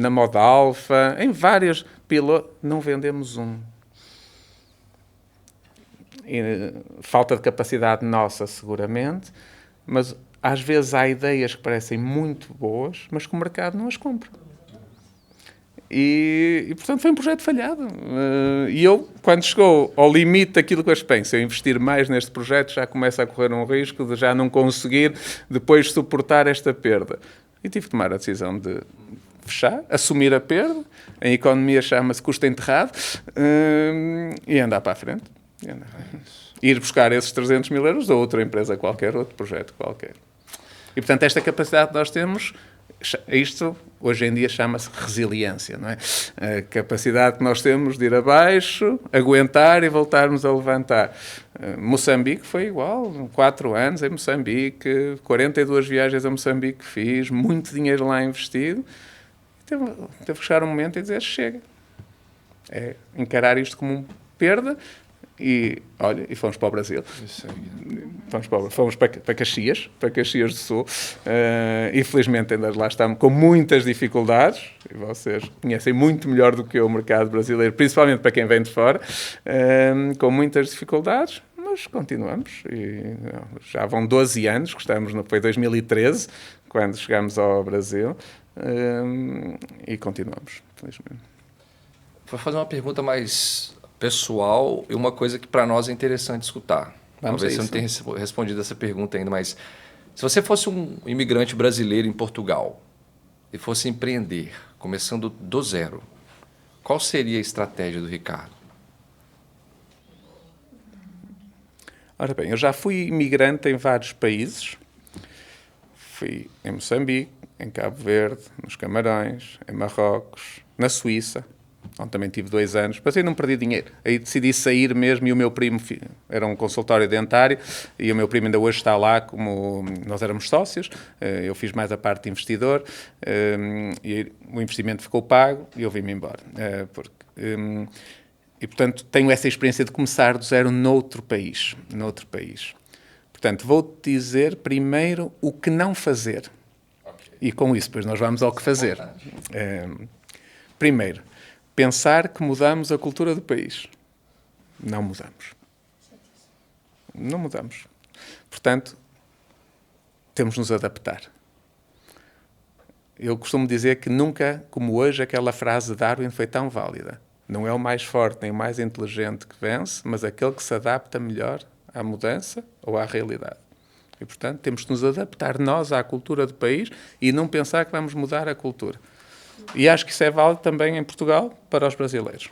na Modalfa, em vários pilotos, não vendemos um. E, falta de capacidade nossa, seguramente, mas às vezes há ideias que parecem muito boas, mas que o mercado não as compra. E portanto, foi um projeto falhado. E eu, quando chegou ao limite daquilo que eu penso, se eu investir mais neste projeto, já começa a correr um risco de já não conseguir depois suportar esta perda. E tive que tomar a decisão de fechar, assumir a perda, em economia chama-se custo enterrado, e andar para a frente. Ir buscar esses 300 mil euros a outra empresa qualquer, outro projeto qualquer. E, portanto, esta capacidade que nós temos, isto hoje em dia chama-se resiliência, não é? A capacidade que nós temos de ir abaixo, aguentar e voltarmos a levantar. Moçambique foi igual, 4 anos em Moçambique, 42 viagens a Moçambique que fiz, muito dinheiro lá investido. Teve que chegar um momento e dizer, chega. É encarar isto como uma perda e, olha, e fomos para o Brasil. Fomos para Caxias do Sul. Infelizmente ainda lá estamos com muitas dificuldades, e vocês conhecem muito melhor do que eu o mercado brasileiro, principalmente para quem vem de fora, com muitas dificuldades, mas continuamos. E, já vão 12 anos, que estamos, foi 2013, quando chegamos ao Brasil, e continuamos, felizmente. Vou fazer uma pergunta mais pessoal e uma coisa que para nós é interessante escutar. Talvez você não tenha respondido essa pergunta ainda, mas se você fosse um imigrante brasileiro em Portugal e fosse empreender, começando do zero, qual seria a estratégia do Ricardo? Ora bem, eu já fui imigrante em vários países. Fui em Moçambique, em Cabo Verde, nos Camarões, em Marrocos, na Suíça, onde também tive 2 anos, mas aí não perdi dinheiro. Aí decidi sair mesmo e o meu primo, era um consultório dentário, e o meu primo ainda hoje está lá, como nós éramos sócios, eu fiz mais a parte de investidor, e o investimento ficou pago e eu vim-me embora. E, portanto, tenho essa experiência de começar do zero noutro país. Portanto, vou-te dizer primeiro o que não fazer. Okay. E com isso, depois nós vamos ao que fazer. Primeiro, pensar que mudamos a cultura do país. Não mudamos. Portanto, temos de nos adaptar. Eu costumo dizer que nunca, como hoje, aquela frase de Darwin foi tão válida. Não é o mais forte nem o mais inteligente que vence, mas aquele que se adapta melhor à mudança ou à realidade. E, portanto, temos de nos adaptar nós à cultura do país e não pensar que vamos mudar a cultura. E acho que isso é válido também em Portugal para os brasileiros.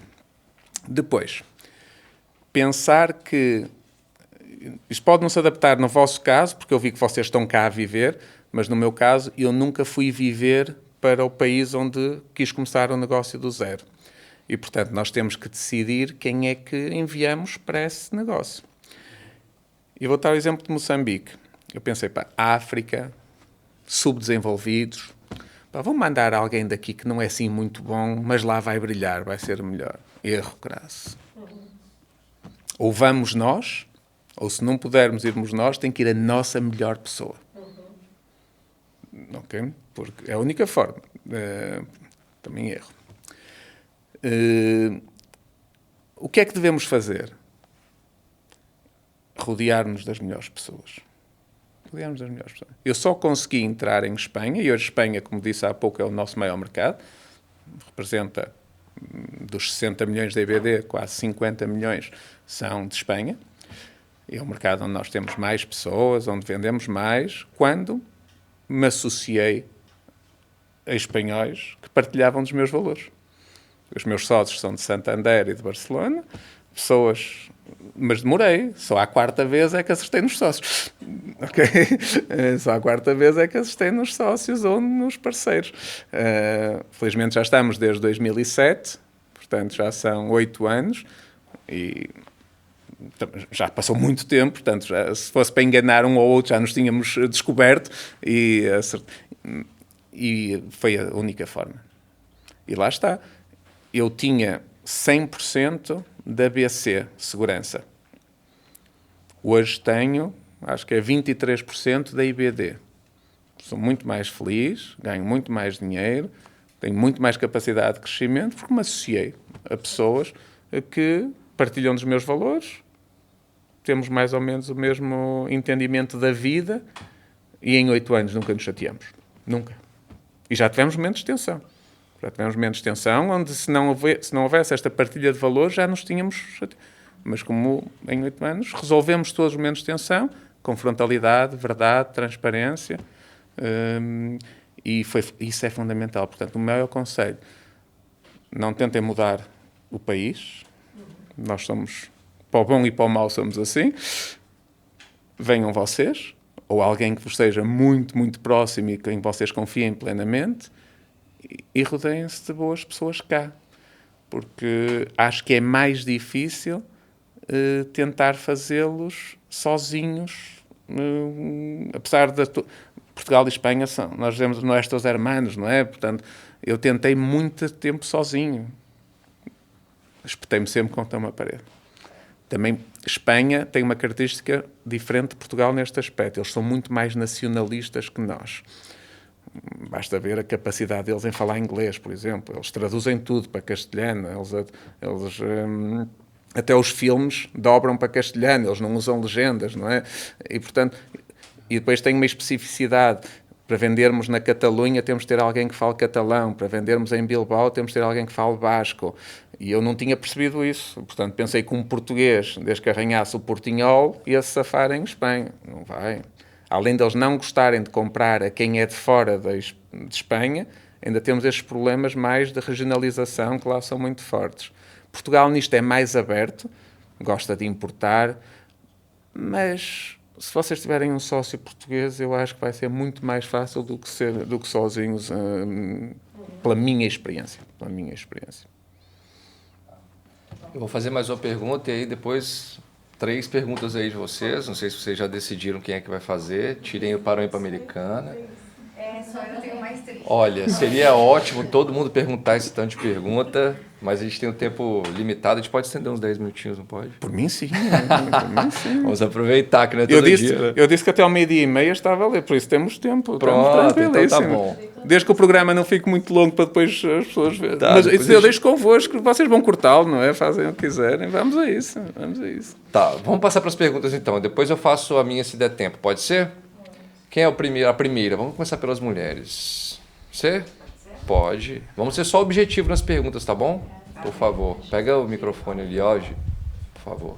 Depois, pensar que isto pode não se adaptar no vosso caso, porque eu vi que vocês estão cá a viver, mas no meu caso eu nunca fui viver para o país onde quis começar o negócio do zero. E, portanto, nós temos que decidir quem é que enviamos para esse negócio. E vou dar o exemplo de Moçambique. Eu pensei, África, subdesenvolvidos, vou mandar alguém daqui que não é assim muito bom, mas lá vai brilhar, vai ser melhor. Erro crasso. Ou vamos nós, ou se não pudermos irmos nós, tem que ir a nossa melhor pessoa. Ok? Porque é a única forma. Também erro. O que é que devemos fazer? Rodear-nos das melhores pessoas. Eu só consegui entrar em Espanha, e hoje Espanha, como disse há pouco, é o nosso maior mercado. Representa, dos 60 milhões da IBD, quase 50 milhões são de Espanha. É um mercado onde nós temos mais pessoas, onde vendemos mais, quando me associei a espanhóis que partilhavam dos meus valores. Os meus sócios são de Santander e de Barcelona, mas demorei. Só à 4ª vez é que acertei nos sócios. Ok? Só à 4ª vez é que acertei nos sócios ou nos parceiros. Felizmente já estamos desde 2007, portanto já são 8 anos e já passou muito tempo, portanto se fosse para enganar um ou outro já nos tínhamos descoberto e foi a única forma. E lá está. Eu tinha 100% da BC Segurança. Hoje tenho, acho que é 23% da IBD. Sou muito mais feliz, ganho muito mais dinheiro, tenho muito mais capacidade de crescimento, porque me associei a pessoas que partilham dos meus valores, temos mais ou menos o mesmo entendimento da vida e em 8 anos nunca nos chateamos. Nunca. E já tivemos momentos de tensão. Onde se não houvesse esta partilha de valores, já nos tínhamos chateado. Mas como em 8 anos resolvemos todos os momentos de tensão, com frontalidade, verdade, transparência, e isso é fundamental. Portanto, o meu conselho, não tentem mudar o país, nós somos, para o bom e para o mau somos assim, venham vocês, ou alguém que vos esteja muito, muito próximo e em que vocês confiem plenamente, e rodeiem-se de boas pessoas cá. Porque acho que é mais difícil tentar fazê-los sozinhos, apesar de Portugal e Espanha nós dizemos nuestros hermanos, não é? Portanto, eu tentei muito tempo sozinho. Espetei-me sempre contra uma parede. Também Espanha tem uma característica diferente de Portugal neste aspecto. Eles são muito mais nacionalistas que nós. Basta ver a capacidade deles em falar inglês, por exemplo. Eles traduzem tudo para castelhano. Até os filmes dobram para castelhano. Eles não usam legendas, não é? E, portanto, e depois tem uma especificidade. Para vendermos na Catalunha temos de ter alguém que fale catalão. Para vendermos em Bilbao temos de ter alguém que fale basco. E eu não tinha percebido isso. Portanto, pensei que um português, desde que arranhasse o portinhol, ia se safar em Espanha. Não vai. Além deles não gostarem de comprar a quem é de fora de Espanha, ainda temos estes problemas mais de regionalização, que lá são muito fortes. Portugal nisto é mais aberto, gosta de importar, mas se vocês tiverem um sócio português, eu acho que vai ser muito mais fácil do que sozinhos, pela minha experiência. Eu vou fazer mais uma pergunta e aí depois 3 perguntas aí de vocês. Não sei se vocês já decidiram quem é que vai fazer. Tirem para o Ipa-Americana. Só eu tenho mais 3. Olha, seria ótimo todo mundo perguntar esse tanto de pergunta, mas a gente tem um tempo limitado. A gente pode estender uns 10 minutinhos, não pode? Por mim, sim. Por mim, sim. Vamos aproveitar, que não é todo dia. Né? Eu disse que até ao 12:30 estava a ler, por isso temos tempo. Pronto, então tá bom. Desde que o programa não fique muito longo para depois as pessoas verem. Tá, mas isso eu deixo convosco, vocês vão cortá-lo, não é? Fazem o que quiserem. Vamos a isso. Tá, vamos passar para as perguntas então. Depois eu faço a minha se der tempo. Pode ser? Quem é a primeira? Vamos começar pelas mulheres. Você? Pode. Vamos ser só objetivo nas perguntas, tá bom? Por favor. Pega o microfone ali, hoje. Por favor.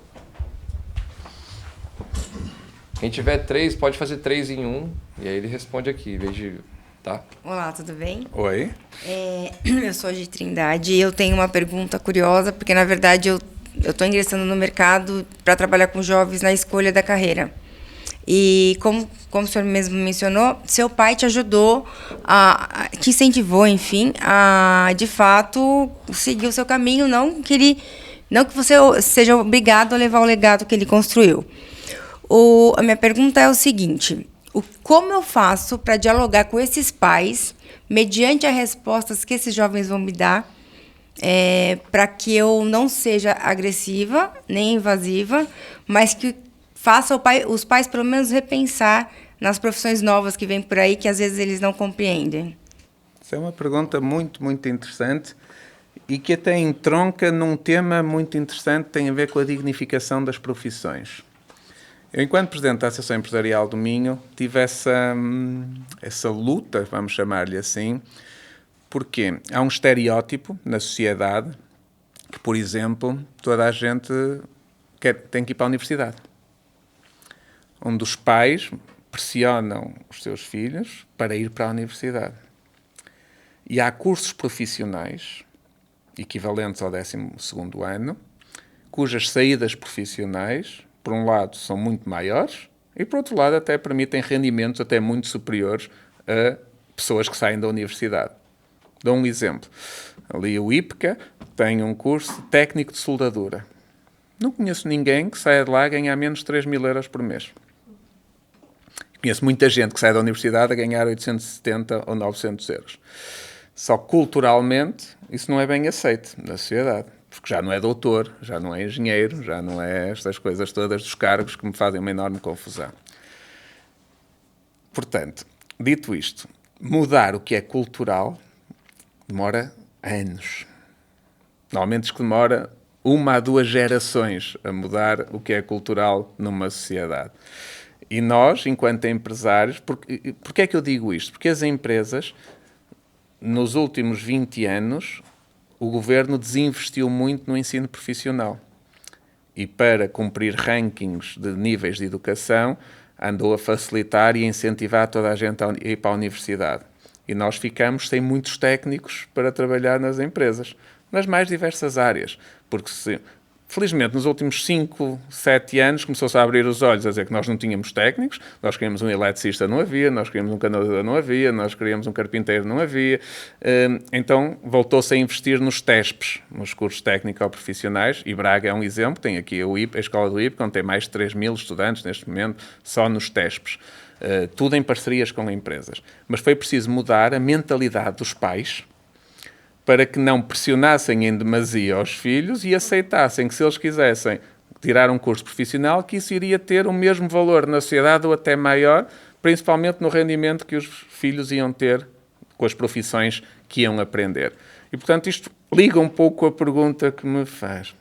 Quem tiver 3, pode fazer 3 em 1. E aí ele responde aqui, em vez de... Tá? Olá, tudo bem? Oi. Eu sou de Trindade e eu tenho uma pergunta curiosa, porque, na verdade, eu estou ingressando no mercado para trabalhar com jovens na escolha da carreira. E, como o senhor mesmo mencionou, seu pai te ajudou, te incentivou, enfim, a, de fato, seguir o seu caminho, não que você seja obrigado a levar o legado que ele construiu. A minha pergunta é o seguinte: como eu faço para dialogar com esses pais, mediante as respostas que esses jovens vão me dar, para que eu não seja agressiva, nem invasiva, mas que faça os pais, pelo menos, repensar nas profissões novas que vêm por aí, que às vezes eles não compreendem? Essa é uma pergunta muito, muito interessante e que até entronca num tema muito interessante que tem a ver com a dignificação das profissões. Eu, enquanto Presidente da Associação Empresarial do Minho, tive essa luta, vamos chamar-lhe assim, porque há um estereótipo na sociedade que, por exemplo, toda a gente tem que ir para a universidade, onde os pais pressionam os seus filhos para ir para a universidade. E há cursos profissionais, equivalentes ao 12º ano, cujas saídas profissionais, por um lado, são muito maiores e, por outro lado, até permitem rendimentos até muito superiores a pessoas que saem da universidade. Dou um exemplo. Ali o IPCA tem um curso técnico de soldadura. Não conheço ninguém que saia de lá a ganhar menos de 3.000 euros por mês. Conheço muita gente que sai da universidade a ganhar 870 ou 900 euros. Só que, culturalmente, isso não é bem aceito na sociedade. Porque já não é doutor, já não é engenheiro, já não é estas coisas todas dos cargos que me fazem uma enorme confusão. Portanto, dito isto, mudar o que é cultural demora anos. Normalmente que demora 1 a 2 gerações a mudar o que é cultural numa sociedade. E nós, enquanto empresários, porque é que eu digo isto? Porque as empresas, nos últimos 20 anos, o governo desinvestiu muito no ensino profissional. E para cumprir rankings de níveis de educação, andou a facilitar e a incentivar toda a gente a ir para a universidade. E nós ficamos sem muitos técnicos para trabalhar nas empresas, nas mais diversas áreas. Porque, felizmente, nos últimos 5, 7 anos, começou-se a abrir os olhos a dizer que nós não tínhamos técnicos, nós queríamos um eletricista, não havia, nós queríamos um canalizador, não havia, nós queríamos um carpinteiro, não havia. Então, voltou-se a investir nos TESPs, nos cursos técnico-profissionais, e Braga é um exemplo, tem aqui a Escola do IPCA, onde tem mais de 3.000 estudantes neste momento, só nos TESPs. Tudo em parcerias com empresas. Mas foi preciso mudar a mentalidade dos pais para que não pressionassem em demasia aos filhos e aceitassem que, se eles quisessem tirar um curso profissional, que isso iria ter o mesmo valor na sociedade ou até maior, principalmente no rendimento que os filhos iam ter com as profissões que iam aprender. E, portanto, isto liga um pouco a pergunta que me faz.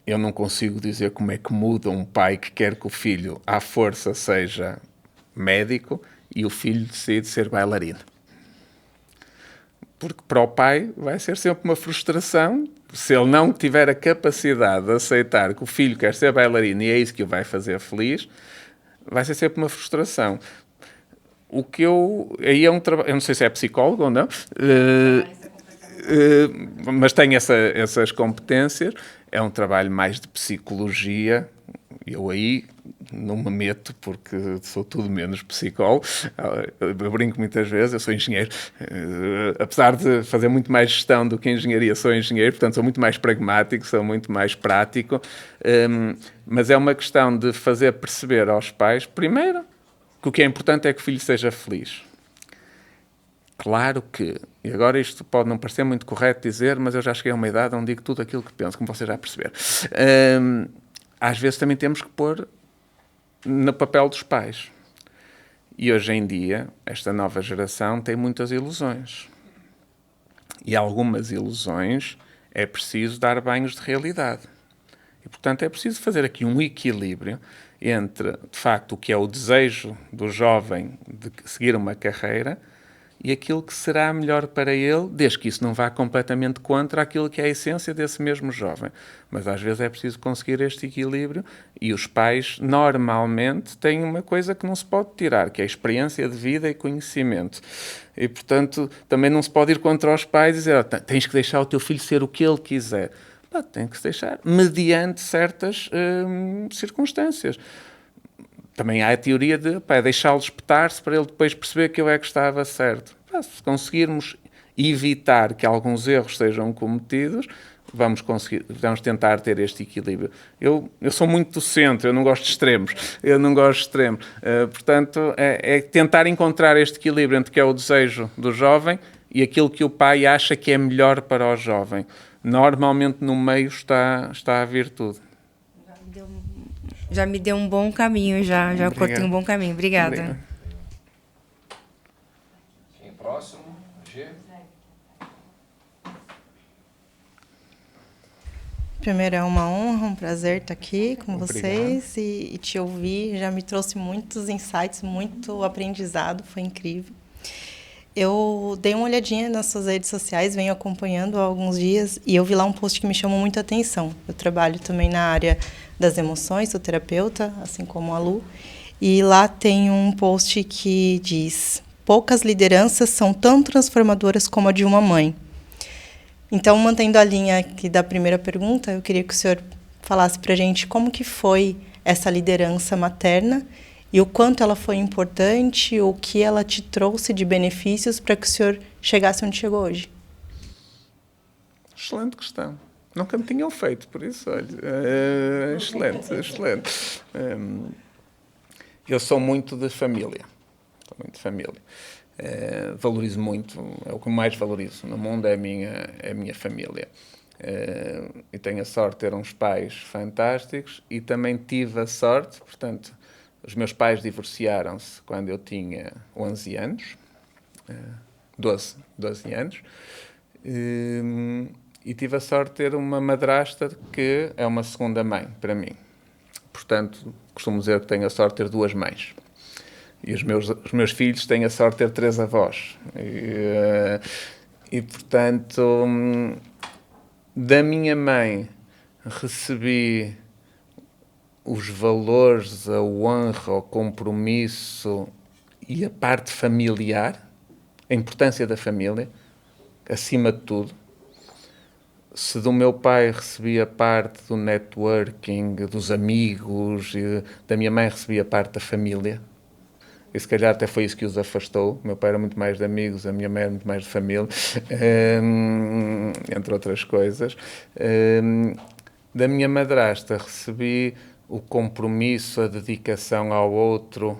Eu não consigo dizer como é que muda um pai que quer que o filho, à força, seja médico e o filho decide ser bailarino. Porque para o pai vai ser sempre uma frustração se ele não tiver a capacidade de aceitar que o filho quer ser bailarino e é isso que o vai fazer feliz, vai ser sempre uma frustração. O que aí é um trabalho, eu não sei se é psicólogo ou não, mas tem essas competências, é um trabalho mais de psicologia, eu aí não me meto porque sou tudo menos psicólogo. Eu brinco muitas vezes, eu sou engenheiro. Apesar de fazer muito mais gestão do que engenharia, sou engenheiro, portanto sou muito mais pragmático, sou muito mais prático. Mas é uma questão de fazer perceber aos pais, primeiro, que o que é importante é que o filho seja feliz. Claro que, e agora isto pode não parecer muito correto dizer, mas eu já cheguei a uma idade onde digo tudo aquilo que penso, como vocês já perceberam. Às vezes também temos que pôr no papel dos pais. E hoje em dia, esta nova geração tem muitas ilusões. E algumas ilusões é preciso dar banhos de realidade. E, portanto, é preciso fazer aqui um equilíbrio entre, de facto, o que é o desejo do jovem de seguir uma carreira e aquilo que será melhor para ele, desde que isso não vá completamente contra aquilo que é a essência desse mesmo jovem. Mas às vezes é preciso conseguir este equilíbrio e os pais, normalmente, têm uma coisa que não se pode tirar, que é a experiência de vida e conhecimento. E, portanto, também não se pode ir contra os pais e dizer, tens que deixar o teu filho ser o que ele quiser. Tem que se deixar, mediante certas circunstâncias. Também há a teoria de deixá-lo espetar-se para ele depois perceber que eu é que estava certo. Se conseguirmos evitar que alguns erros sejam cometidos, vamos tentar ter este equilíbrio. Eu sou muito do centro, eu não gosto de extremos. Portanto, é tentar encontrar este equilíbrio entre o que é o desejo do jovem e aquilo que o pai acha que é melhor para o jovem. Normalmente no meio está a virtude. Já me deu um bom caminho, já cortei um bom caminho. Obrigada. Obrigado. Próximo, G. Primeiro, é uma honra, um prazer estar aqui com Obrigado. vocês e te ouvir. Já me trouxe muitos insights, muito aprendizado, foi incrível. Eu dei uma olhadinha nas suas redes sociais, venho acompanhando há alguns dias e eu vi lá um post que me chamou muita atenção. Eu trabalho também na área das emoções, sou terapeuta, assim como a Lu, e lá tem um post que diz: poucas lideranças são tão transformadoras como a de uma mãe. Então, mantendo a linha aqui da primeira pergunta, eu queria que o senhor falasse para a gente como que foi essa liderança materna e o quanto ela foi importante, o que ela te trouxe de benefícios para que o senhor chegasse onde chegou hoje. Excelente questão. Nunca me tinham feito, por isso, olha, excelente. Eu sou muito de família. Valorizo muito, é o que mais valorizo no mundo, é a minha família. E tenho a sorte de ter uns pais fantásticos e também tive a sorte, portanto, os meus pais divorciaram-se quando eu tinha 11 anos, 12 anos, e tive a sorte de ter uma madrasta que é uma segunda mãe para mim. Portanto, costumo dizer que tenho a sorte de ter duas mães. E os meus filhos têm a sorte de ter 3 avós. E portanto, da minha mãe recebi os valores, a honra, o compromisso e a parte familiar, a importância da família, acima de tudo. Se do meu pai recebi a parte do networking, dos amigos, e da minha mãe recebi a parte da família, e se calhar até foi isso que os afastou. O meu pai era muito mais de amigos, a minha mãe era muito mais de família, entre outras coisas. Da minha madrasta recebi o compromisso, a dedicação ao outro,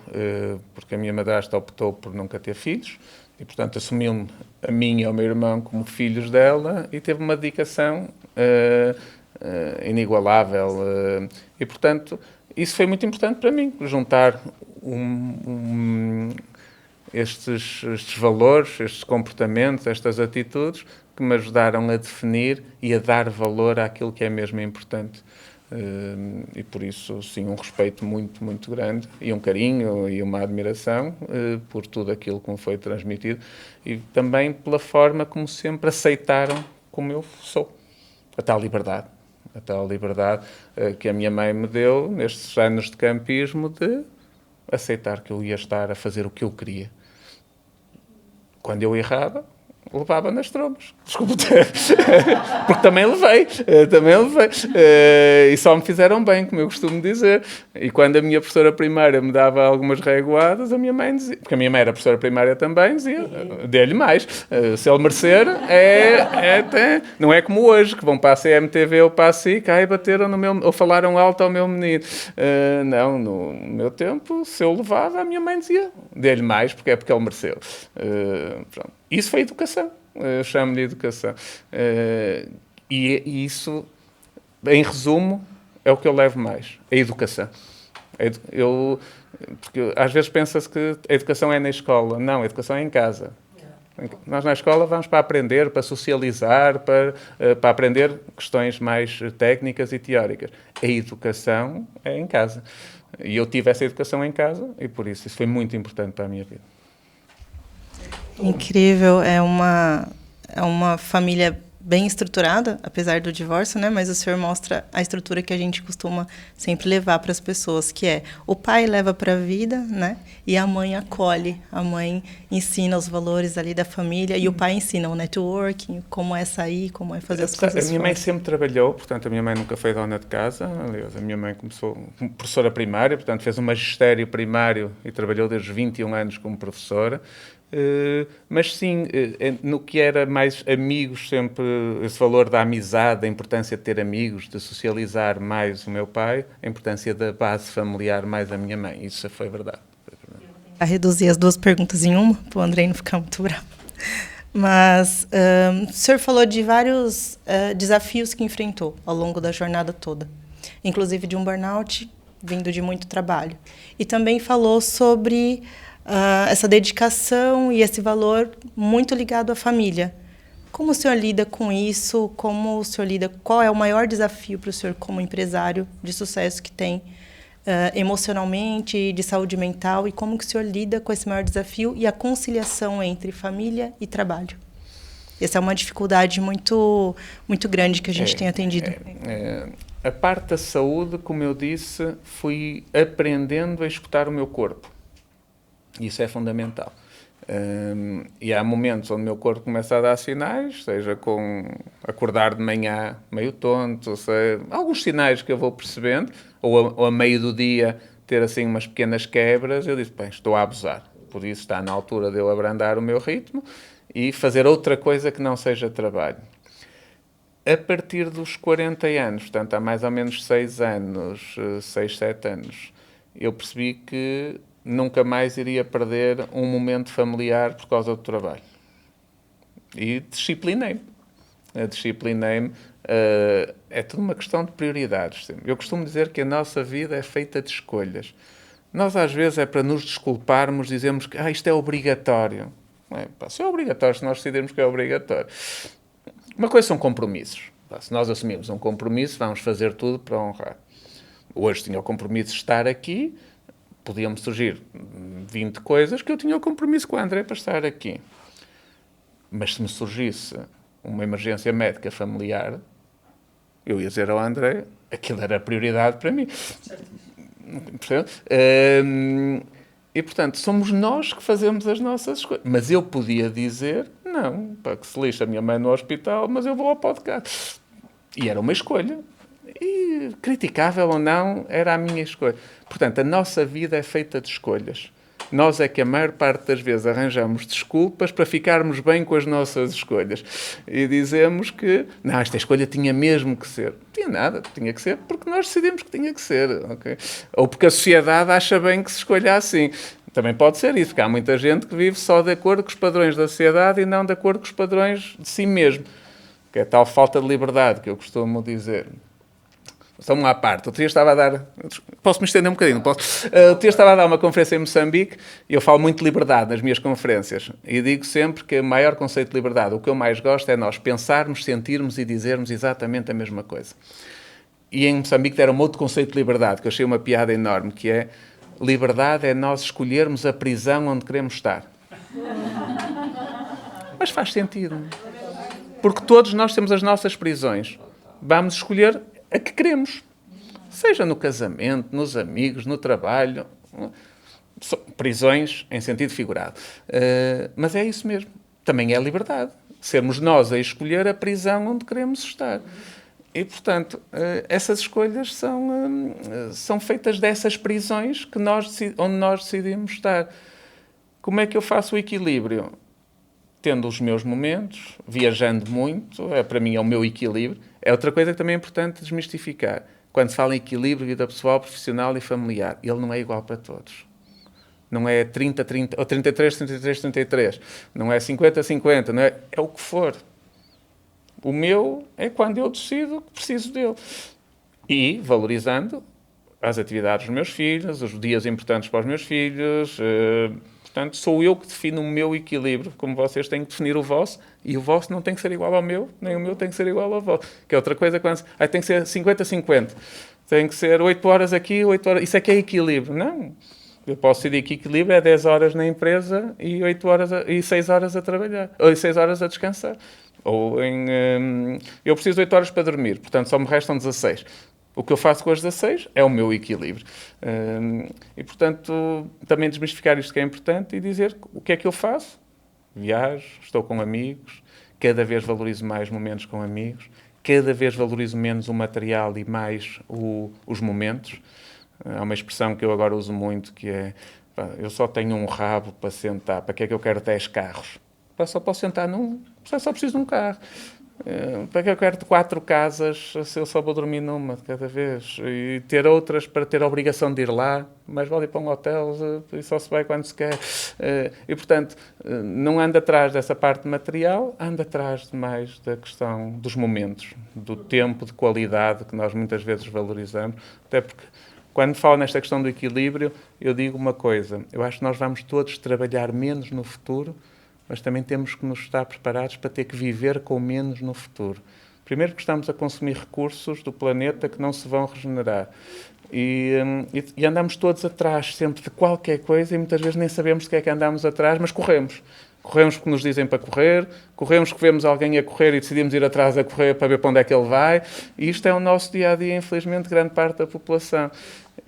porque a minha madrasta optou por nunca ter filhos, e portanto assumiu-me a mim e ao meu irmão como filhos dela, e teve uma dedicação inigualável. E, portanto, isso foi muito importante para mim, juntar estes valores, estes comportamentos, estas atitudes que me ajudaram a definir e a dar valor àquilo que é mesmo importante. E por isso, sim, um respeito muito, muito grande e um carinho e uma admiração por tudo aquilo que me foi transmitido e também pela forma como sempre aceitaram como eu sou. A tal liberdade que a minha mãe me deu nestes anos de campismo de aceitar que eu ia estar a fazer o que eu queria. Quando eu errava, levava nas trombas. Desculpa. Porque também levei. E só me fizeram bem, como eu costumo dizer. E quando a minha professora primária me dava algumas reguadas, a minha mãe dizia... Porque a minha mãe era professora primária também, dizia, dê-lhe mais. Se ele merecer, não é como hoje, que vão para a CMTV ou para a SIC, e bateram no meu... ou falaram alto ao meu menino. Não, no meu tempo, se eu levava, a minha mãe dizia, dê-lhe mais, porque ele mereceu. Pronto. Isso foi educação, eu chamo-lhe educação. E isso, em resumo, é o que eu levo mais, a educação. Porque às vezes pensa-se que a educação é na escola. Não, a educação é em casa. Nós na escola vamos para aprender, para socializar, para aprender questões mais técnicas e teóricas. A educação é em casa. E eu tive essa educação em casa e por isso foi muito importante para a minha vida. Incrível, é uma família bem estruturada, apesar do divórcio, né? Mas o senhor mostra a estrutura que a gente costuma sempre levar para as pessoas, que é o pai leva para a vida, né? E a mãe acolhe, a mãe ensina os valores ali da família e o pai ensina o networking, como é sair, como é fazer as coisas. A minha mãe sempre trabalhou, portanto a minha mãe nunca foi dona de casa. Aliás, a minha mãe começou como professora primária, portanto fez um magistério primário e trabalhou desde os 21 anos como professora. Mas sim, no que era mais amigos, sempre esse valor da amizade, a importância de ter amigos, de socializar mais o meu pai, a importância da base familiar mais a minha mãe, isso foi verdade. A reduzir as duas perguntas em uma, para o Andrei não ficar muito bravo. Mas o senhor falou de vários desafios que enfrentou ao longo da jornada toda, inclusive de um burnout vindo de muito trabalho. E também falou sobre essa dedicação e esse valor muito ligado à família. Como o senhor lida com isso? Como o senhor lida? Qual é o maior desafio para o senhor como empresário de sucesso que tem emocionalmente, de saúde mental? E como que o senhor lida com esse maior desafio e a conciliação entre família e trabalho? Essa é uma dificuldade muito, muito grande que a gente tem atendido. A parte da saúde, como eu disse, fui aprendendo a escutar o meu corpo. Isso é fundamental. E há momentos onde o meu corpo começa a dar sinais, seja com acordar de manhã meio tonto, alguns sinais que eu vou percebendo, ou a meio do dia ter assim umas pequenas quebras, eu disse, bem, estou a abusar. Por isso está na altura de eu abrandar o meu ritmo e fazer outra coisa que não seja trabalho. A partir dos 40 anos, portanto há mais ou menos 6 anos, 6, 7 anos, eu percebi que nunca mais iria perder um momento familiar por causa do trabalho. E disciplinei-me. É tudo uma questão de prioridades. Eu costumo dizer que a nossa vida é feita de escolhas. Nós, às vezes, é para nos desculparmos, dizemos que isto é obrigatório. Se é obrigatório, se nós decidirmos que é obrigatório. Uma coisa são compromissos. Se nós assumimos um compromisso, vamos fazer tudo para honrar. Hoje tinha o compromisso de estar aqui, podiam-me surgir 20 coisas que eu tinha o compromisso com o André para estar aqui. Mas se me surgisse uma emergência médica familiar, eu ia dizer ao André, aquilo era a prioridade para mim. E, portanto, somos nós que fazemos as nossas escolhas. Mas eu podia dizer, não, para que se lixe a minha mãe no hospital, mas eu vou ao podcast. E era uma escolha. E, criticável ou não, era a minha escolha. Portanto, a nossa vida é feita de escolhas. Nós é que a maior parte das vezes arranjamos desculpas para ficarmos bem com as nossas escolhas. E dizemos que, não, esta escolha tinha mesmo que ser. Não tinha nada, tinha que ser porque nós decidimos que tinha que ser. Okay? Ou porque a sociedade acha bem que se escolha assim. Também pode ser isso, porque há muita gente que vive só de acordo com os padrões da sociedade e não de acordo com os padrões de si mesmo. Que é tal falta de liberdade que eu costumo dizer. só uma à parte. Outro dia estava a dar... Posso me estender um bocadinho? Não posso? Outro dia estava a dar uma conferência em Moçambique e eu falo muito de liberdade nas minhas conferências. E digo sempre que o maior conceito de liberdade, o que eu mais gosto é nós pensarmos, sentirmos e dizermos exatamente a mesma coisa. E em Moçambique deram um outro conceito de liberdade, que eu achei uma piada enorme, que é: liberdade é nós escolhermos a prisão onde queremos estar. Mas faz sentido. Porque todos nós temos as nossas prisões. Vamos escolher a que queremos. Seja no casamento, nos amigos, no trabalho. Prisões em sentido figurado. Mas é isso mesmo. Também é liberdade. Sermos nós a escolher a prisão onde queremos estar. E, portanto, essas escolhas são feitas dessas prisões onde nós decidimos estar. Como é que eu faço o equilíbrio? Tendo os meus momentos, viajando muito, para mim é o meu equilíbrio. É outra coisa que também é importante desmistificar. Quando se fala em equilíbrio, vida pessoal, profissional e familiar, ele não é igual para todos. Não é 30-30, ou 33-33-33. Não é 50-50, não é o que for. O meu é quando eu decido que preciso dele. E valorizando as atividades dos meus filhos, os dias importantes para os meus filhos. Portanto, sou eu que defino o meu equilíbrio, como vocês têm que definir o vosso, e o vosso não tem que ser igual ao meu, nem o meu tem que ser igual ao vosso. Que é outra coisa, quando tem que ser 50-50. Tem que ser 8 horas aqui, 8 horas... Isso é que é equilíbrio. Não. Eu posso decidir que equilíbrio é 10 horas na empresa e 6 horas a trabalhar, ou 6 horas a descansar. Eu preciso de 8 horas para dormir, portanto só me restam 16. O que eu faço com as 16 é o meu equilíbrio. E, portanto, também desmistificar isto que é importante e dizer o que é que eu faço. Viajo, estou com amigos, cada vez valorizo mais momentos com amigos, cada vez valorizo menos o material e mais os momentos. Há uma expressão que eu agora uso muito, que é: eu só tenho um rabo para sentar, para que é que eu quero 10 carros? Só posso sentar num, só preciso de um carro. Para que eu quero 4 casas se eu só vou dormir numa de cada vez? E ter outras para ter a obrigação de ir lá, mas vale ir para um hotel e só se vai quando se quer. E, portanto, não anda atrás dessa parte material, anda atrás mais da questão dos momentos, do tempo de qualidade que nós muitas vezes valorizamos. Até porque, quando falo nesta questão do equilíbrio, eu digo uma coisa: eu acho que nós vamos todos trabalhar menos no futuro, mas também temos que nos estar preparados para ter que viver com menos no futuro. Primeiro, porque estamos a consumir recursos do planeta que não se vão regenerar. E andamos todos atrás sempre de qualquer coisa e muitas vezes nem sabemos de que é que andamos atrás, mas corremos. Corremos porque nos dizem para correr, corremos porque vemos alguém a correr e decidimos ir atrás a correr para ver para onde é que ele vai. E isto é o nosso dia-a-dia, infelizmente, grande parte da população.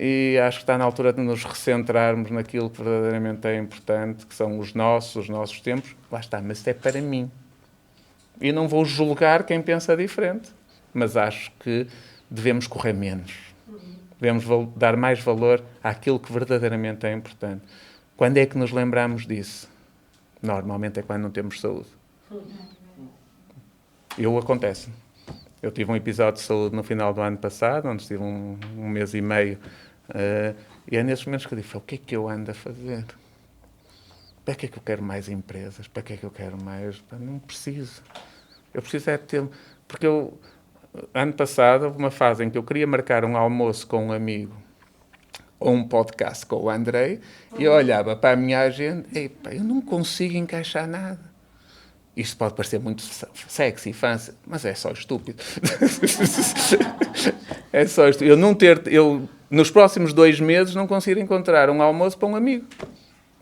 E acho que está na altura de nos recentrarmos naquilo que verdadeiramente é importante, que são os nossos tempos. Lá está, mas isto é para mim. E não vou julgar quem pensa diferente, mas acho que devemos correr menos. Devemos dar mais valor àquilo que verdadeiramente é importante. Quando é que nos lembramos disso? Normalmente é quando não temos saúde. Acontece. Eu tive um episódio de saúde no final do ano passado, onde estive um mês e meio, e é nesses momentos que eu digo: o que é que eu ando a fazer? Para que é que eu quero mais empresas? Para que é que eu quero mais? Não preciso. Eu preciso é de ter... Porque ano passado, houve uma fase em que eu queria marcar um almoço com um amigo, ou um podcast com o Andrei, e eu olhava para a minha agenda e eu não consigo encaixar nada. Isto pode parecer muito sexy, fancy, mas é só estúpido. É só estúpido. Eu, nos próximos 2 meses, não consigo encontrar um almoço para um amigo.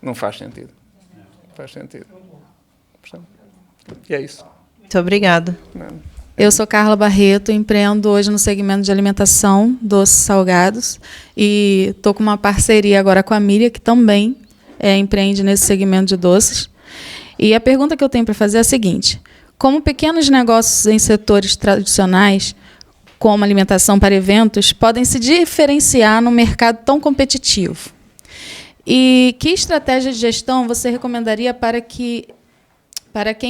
Não faz sentido. Não faz sentido. E é isso. Muito obrigada. Eu sou Carla Barreto, empreendo hoje no segmento de alimentação, doces salgados, e estou com uma parceria agora com a Miriam, que também empreende nesse segmento de doces. E a pergunta que eu tenho para fazer é a seguinte: como pequenos negócios em setores tradicionais, como alimentação para eventos, podem se diferenciar num mercado tão competitivo? E que estratégia de gestão você recomendaria para quem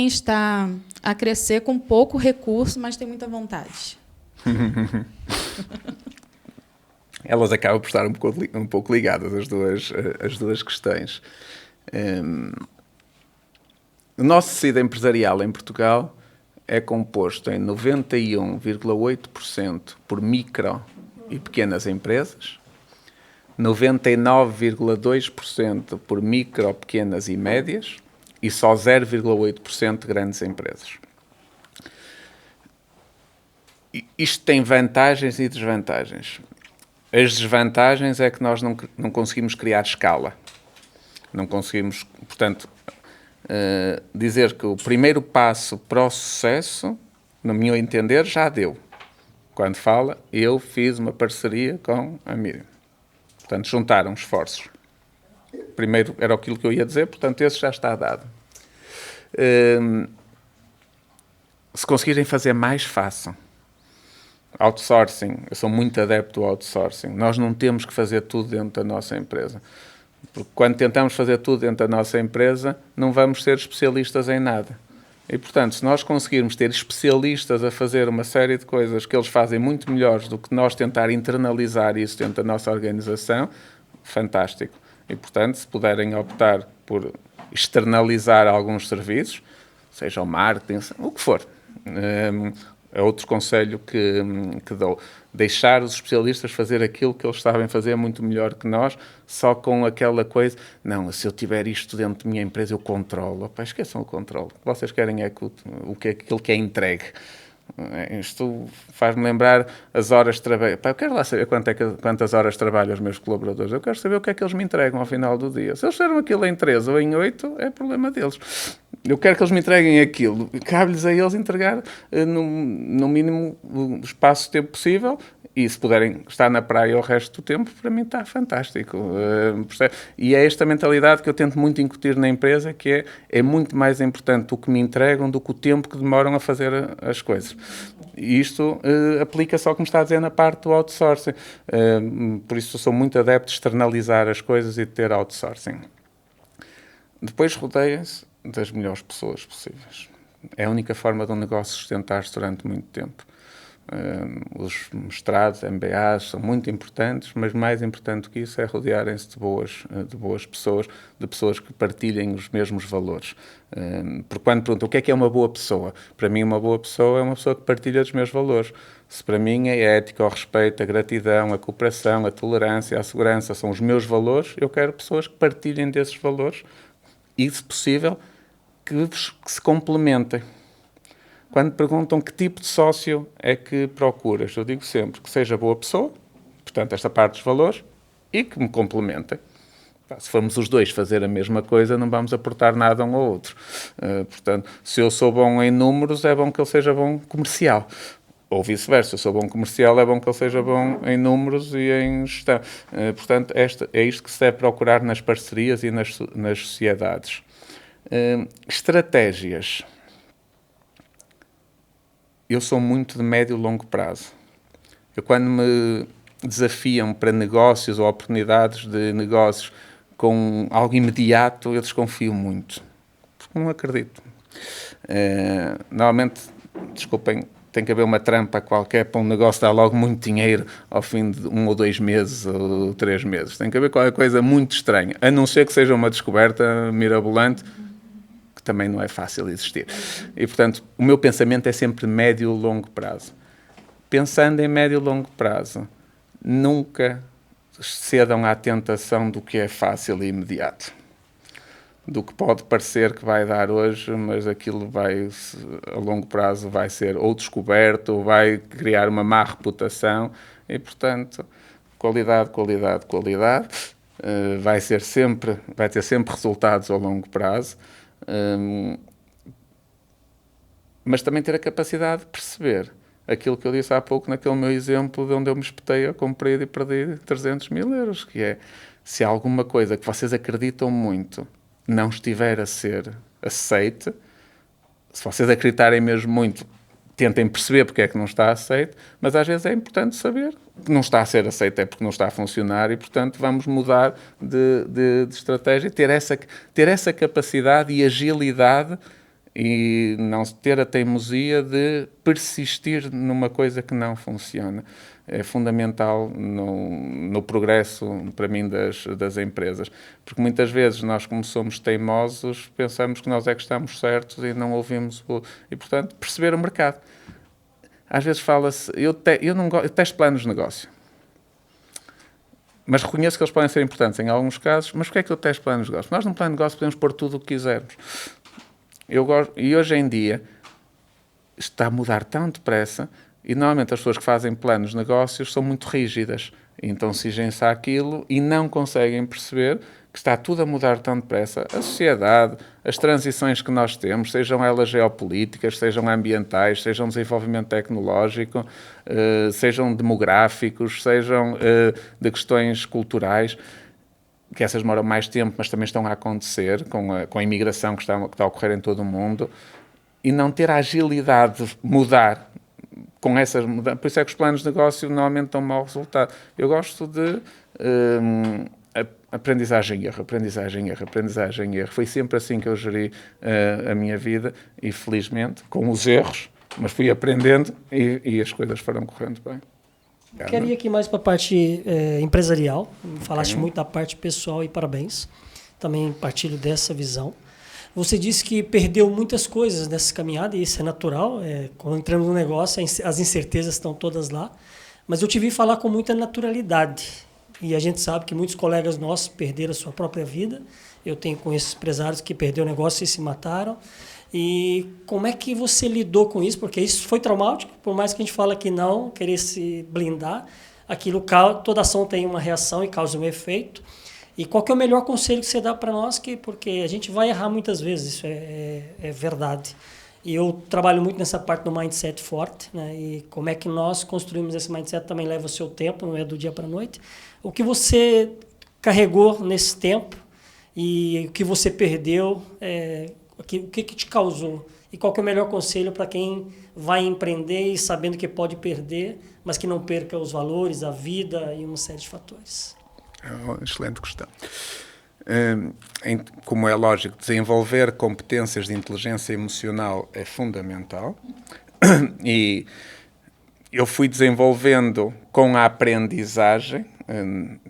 está a crescer com pouco recurso, mas tem muita vontade? Elas acabam por estar um pouco ligadas, as duas questões. O nosso tecido empresarial em Portugal é composto em 91,8% por micro e pequenas empresas, 99,2% por micro, pequenas e médias e só 0,8% de grandes empresas. Isto tem vantagens e desvantagens. As desvantagens é que nós não conseguimos criar escala. Não conseguimos, portanto, dizer que o primeiro passo para o sucesso, no meu entender, já deu. Quando fala, eu fiz uma parceria com a Miriam. Portanto, juntaram esforços. Primeiro era aquilo que eu ia dizer, portanto, esse já está dado. Se conseguirem fazer mais, façam. Outsourcing, eu sou muito adepto ao outsourcing. Nós não temos que fazer tudo dentro da nossa empresa. Porque quando tentamos fazer tudo dentro da nossa empresa, não vamos ser especialistas em nada. E, portanto, se nós conseguirmos ter especialistas a fazer uma série de coisas que eles fazem muito melhores do que nós tentar internalizar isso dentro da nossa organização, fantástico. E, portanto, se puderem optar por externalizar alguns serviços, seja o marketing, o que for, é outro conselho que dou. Deixar os especialistas fazer aquilo que eles sabem fazer muito melhor que nós, só com aquela coisa, não, se eu tiver isto dentro da minha empresa, eu controlo. Opa, esqueçam o controle. O que vocês querem é aquilo que é entregue. Isto faz-me lembrar as horas de trabalho. Eu quero lá saber quantas horas trabalham os meus colaboradores. Eu quero saber o que é que eles me entregam ao final do dia. Se eles fizeram aquilo em 3 ou em 8, é problema deles. Eu quero que eles me entreguem aquilo. Cabe-lhes a eles entregar no mínimo o espaço de tempo possível. E se puderem estar na praia o resto do tempo, para mim está fantástico. E é esta mentalidade que eu tento muito incutir na empresa, que é muito mais importante o que me entregam do que o tempo que demoram a fazer as coisas. E isto aplica-se ao que me está a dizer na parte do outsourcing. Por isso eu sou muito adepto de externalizar as coisas e de ter outsourcing. Depois rodeiem-se das melhores pessoas possíveis. É a única forma de um negócio sustentar-se durante muito tempo. Os mestrados, MBAs são muito importantes, mas mais importante do que isso é rodearem-se de boas pessoas, de pessoas que partilhem os mesmos valores. Porque quando perguntam o que é uma boa pessoa, para mim uma boa pessoa é uma pessoa que partilha os meus valores. Se para mim a ética, o respeito, a gratidão, a cooperação, a tolerância, a segurança são os meus valores, eu quero pessoas que partilhem desses valores e, se possível, que se complementem. Quando perguntam que tipo de sócio é que procuras, eu digo sempre que seja boa pessoa, portanto, esta parte dos valores, e que me complementem. Se formos os dois fazer a mesma coisa, não vamos aportar nada um ao outro. Portanto, se eu sou bom em números, é bom que ele seja bom comercial. Ou vice-versa, se eu sou bom comercial, é bom que ele seja bom em números e em gestão. Portanto, é isto que se deve procurar nas parcerias e nas sociedades. Estratégias. Eu sou muito de médio e longo prazo. Quando me desafiam para negócios ou oportunidades de negócios com algo imediato, eu desconfio muito. Porque não acredito. Normalmente, desculpem, tem que haver uma trampa qualquer para um negócio dar logo muito dinheiro ao fim de 1 ou 2 meses ou 3 meses. Tem que haver qualquer coisa muito estranha. A não ser que seja uma descoberta mirabolante, que também não é fácil existir. E, portanto, o meu pensamento é sempre médio e longo prazo. Pensando em médio e longo prazo, nunca cedam à tentação do que é fácil e imediato. Do que pode parecer que vai dar hoje, mas aquilo vai, a longo prazo, vai ser ou descoberto, ou vai criar uma má reputação. E, portanto, qualidade. Vai ter sempre resultados ao longo prazo. Mas também ter a capacidade de perceber aquilo que eu disse há pouco naquele meu exemplo de onde eu me espetei a cumprir e perdi 300 mil euros, que é, se há alguma coisa que vocês acreditam muito não estiver a ser aceite, se vocês acreditarem mesmo muito, tentem perceber porque é que não está aceito, mas às vezes é importante saber que não está a ser aceito, é porque não está a funcionar e, portanto, vamos mudar de estratégia e ter essa capacidade e agilidade e não ter a teimosia de persistir numa coisa que não funciona. É fundamental no progresso, para mim, das empresas. Porque muitas vezes nós, como somos teimosos, pensamos que nós é que estamos certos e não ouvimos e, portanto, perceber o mercado. Às vezes fala-se, eu testo planos de negócio. Mas reconheço que eles podem ser importantes em alguns casos. Mas porquê é que eu testo plano de negócio? Nós, num plano de negócio, podemos pôr tudo o que quisermos. E hoje em dia, está a mudar tão depressa, e normalmente as pessoas que fazem planos de negócios são muito rígidas. Então se exigem-se àquilo e não conseguem perceber que está tudo a mudar tão depressa. A sociedade, as transições que nós temos, sejam elas geopolíticas, sejam ambientais, sejam desenvolvimento tecnológico, sejam demográficos, sejam de questões culturais, que essas demoram mais tempo, mas também estão a acontecer com a imigração que está a ocorrer em todo o mundo, e não ter a agilidade de mudar com essas mudanças. Por isso é que os planos de negócio normalmente dão mau resultado. Eu gosto de aprendizagem e erro, aprendizagem e erro, aprendizagem e erro. Foi sempre assim que eu geri a minha vida, e felizmente, com os erros, mas fui aprendendo e as coisas foram correndo bem. Quero ir aqui mais para a parte empresarial. Falaste muito da parte pessoal e parabéns. Também partilho dessa visão. Você disse que perdeu muitas coisas nessa caminhada, e isso é natural. Quando entramos no negócio, as incertezas estão todas lá. Mas eu te vi falar com muita naturalidade. E a gente sabe que muitos colegas nossos perderam a sua própria vida. Eu tenho com esses empresários que perderam o negócio e se mataram. E como é que você lidou com isso? Porque isso foi traumático, por mais que a gente fale que não, querer se blindar. Toda ação tem uma reação e causa um efeito. E qual que é o melhor conselho que você dá para nós? Porque a gente vai errar muitas vezes, isso é verdade. E eu trabalho muito nessa parte do mindset forte, né? E como é que nós construímos esse mindset também leva o seu tempo, não é do dia para a noite. O que você carregou nesse tempo e o que você perdeu, o que te causou? E qual que é o melhor conselho para quem vai empreender e sabendo que pode perder, mas que não perca os valores, a vida e uma série de fatores? É uma excelente questão. Como é lógico, desenvolver competências de inteligência emocional é fundamental, e eu fui desenvolvendo com a aprendizagem.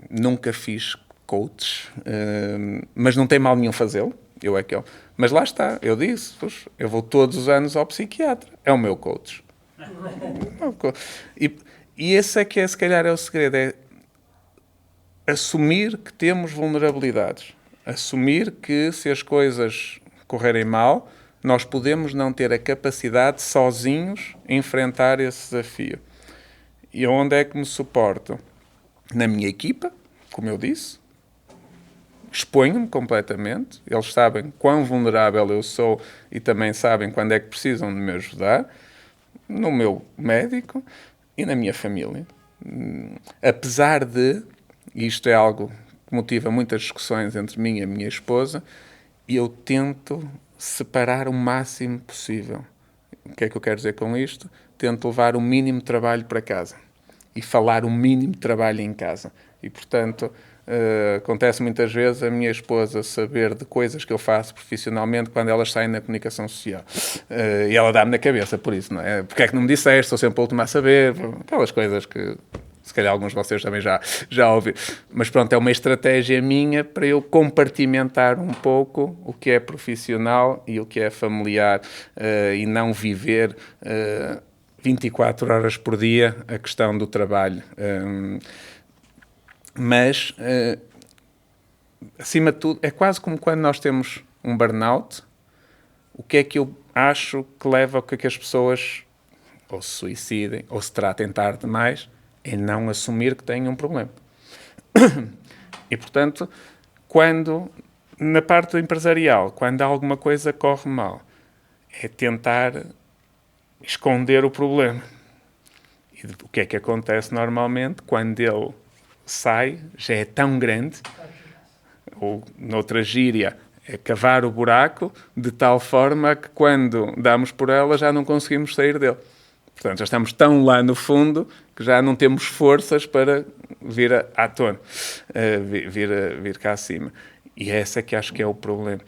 Nunca fiz coaches, mas não tem mal nenhum fazê-lo. Mas lá está, eu disse, eu vou todos os anos ao psiquiatra, é o meu coach. E esse é que se calhar é o segredo, é assumir que temos vulnerabilidades. Assumir que se as coisas correrem mal, nós podemos não ter a capacidade de sozinhos enfrentar esse desafio. E onde é que me suporto? Na minha equipa, como eu disse, exponho-me completamente. Eles sabem quão vulnerável eu sou e também sabem quando é que precisam de me ajudar. No meu médico e na minha família. Apesar de, e isto é algo que motiva muitas discussões entre mim e a minha esposa, eu tento separar o máximo possível. O que é que eu quero dizer com isto? Tento levar o mínimo de trabalho para casa e falar o mínimo de trabalho em casa. E, portanto, acontece muitas vezes a minha esposa saber de coisas que eu faço profissionalmente quando elas saem na comunicação social. E ela dá-me na cabeça por isso, não é? Porque é que não me disseste? Sou sempre a última a saber. Aquelas coisas que se calhar alguns de vocês também já ouviram. Mas pronto, é uma estratégia minha para eu compartimentar um pouco o que é profissional e o que é familiar, e não viver 24 horas por dia a questão do trabalho. Mas, acima de tudo, é quase como quando nós temos um burnout. O que é que eu acho que leva a que as pessoas ou se suicidem ou se tratem tarde demais? É não assumir que têm um problema. E, portanto, na parte empresarial, quando alguma coisa corre mal, é tentar esconder o problema. E o que é que acontece normalmente? Quando ele sai, já é tão grande, ou noutra gíria, é cavar o buraco, de tal forma que quando damos por ela já não conseguimos sair dele. Portanto, já estamos tão lá no fundo que já não temos forças para vir à tona, vir cá acima. E esse é que acho que é o problema.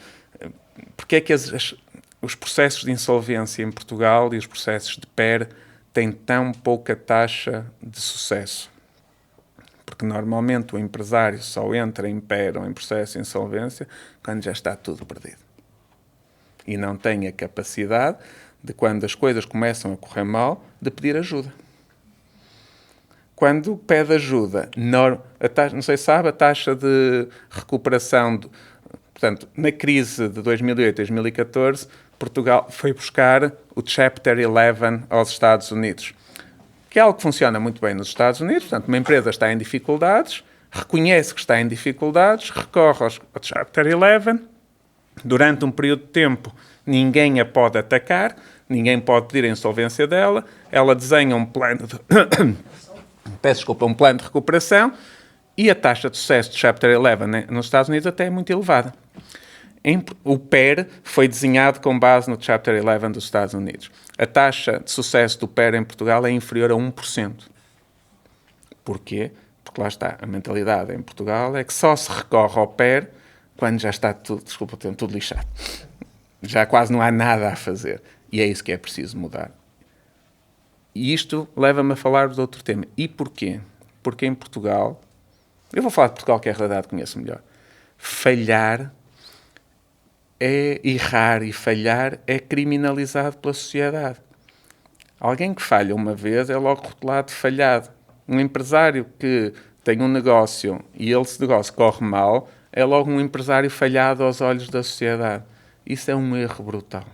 Porque é que os processos de insolvência em Portugal e os processos de PER têm tão pouca taxa de sucesso? Porque normalmente o empresário só entra em PER ou em processo de insolvência quando já está tudo perdido. E não tem a capacidade de, quando as coisas começam a correr mal, de pedir ajuda. quando pede ajuda, não sei se sabe, a taxa de recuperação, portanto, na crise de 2008, 2014, Portugal foi buscar o Chapter 11 aos Estados Unidos, que é algo que funciona muito bem nos Estados Unidos. Portanto, uma empresa está em dificuldades, reconhece que está em dificuldades, recorre ao Chapter 11, durante um período de tempo ninguém a pode atacar, ninguém pode pedir a insolvência dela, ela desenha um plano de... um plano de recuperação, e a taxa de sucesso do Chapter 11 nos Estados Unidos até é muito elevada. O PER foi desenhado com base no Chapter 11 dos Estados Unidos. A taxa de sucesso do PER em Portugal é inferior a 1%. Porquê? Porque lá está, a mentalidade em Portugal é que só se recorre ao PER quando já está tudo, desculpa o termo, tudo lixado. Já quase não há nada a fazer. E é isso que é preciso mudar. E isto leva-me a falar de outro tema. E porquê? Porque em Portugal, eu vou falar de Portugal, que é a realidade que conheço melhor, errar e falhar é criminalizado pela sociedade. Alguém que falha uma vez é logo rotulado de falhado. Um empresário que tem um negócio e esse negócio corre mal é logo um empresário falhado aos olhos da sociedade. Isso é um erro brutal.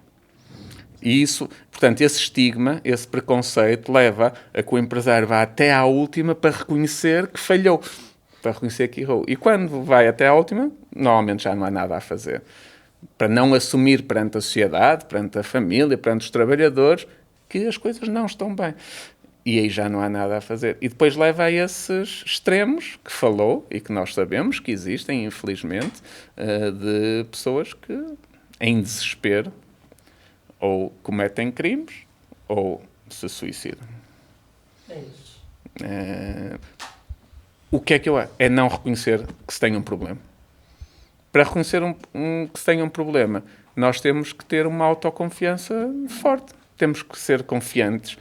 E isso, portanto, esse estigma, esse preconceito leva a que o empresário vá até à última para reconhecer que falhou, para reconhecer que errou. E quando vai até à última, normalmente já não há nada a fazer. Para não assumir perante a sociedade, perante a família, perante os trabalhadores, que as coisas não estão bem. E aí já não há nada a fazer. E depois leva a esses extremos que falou e que nós sabemos que existem, infelizmente, de pessoas que, em desespero, ou cometem crimes ou se suicidam. É isso. O que é que eu acho? É não reconhecer que se tem um problema. Para reconhecer que se tem um problema, nós temos que ter uma autoconfiança forte. Temos que ser confiantes.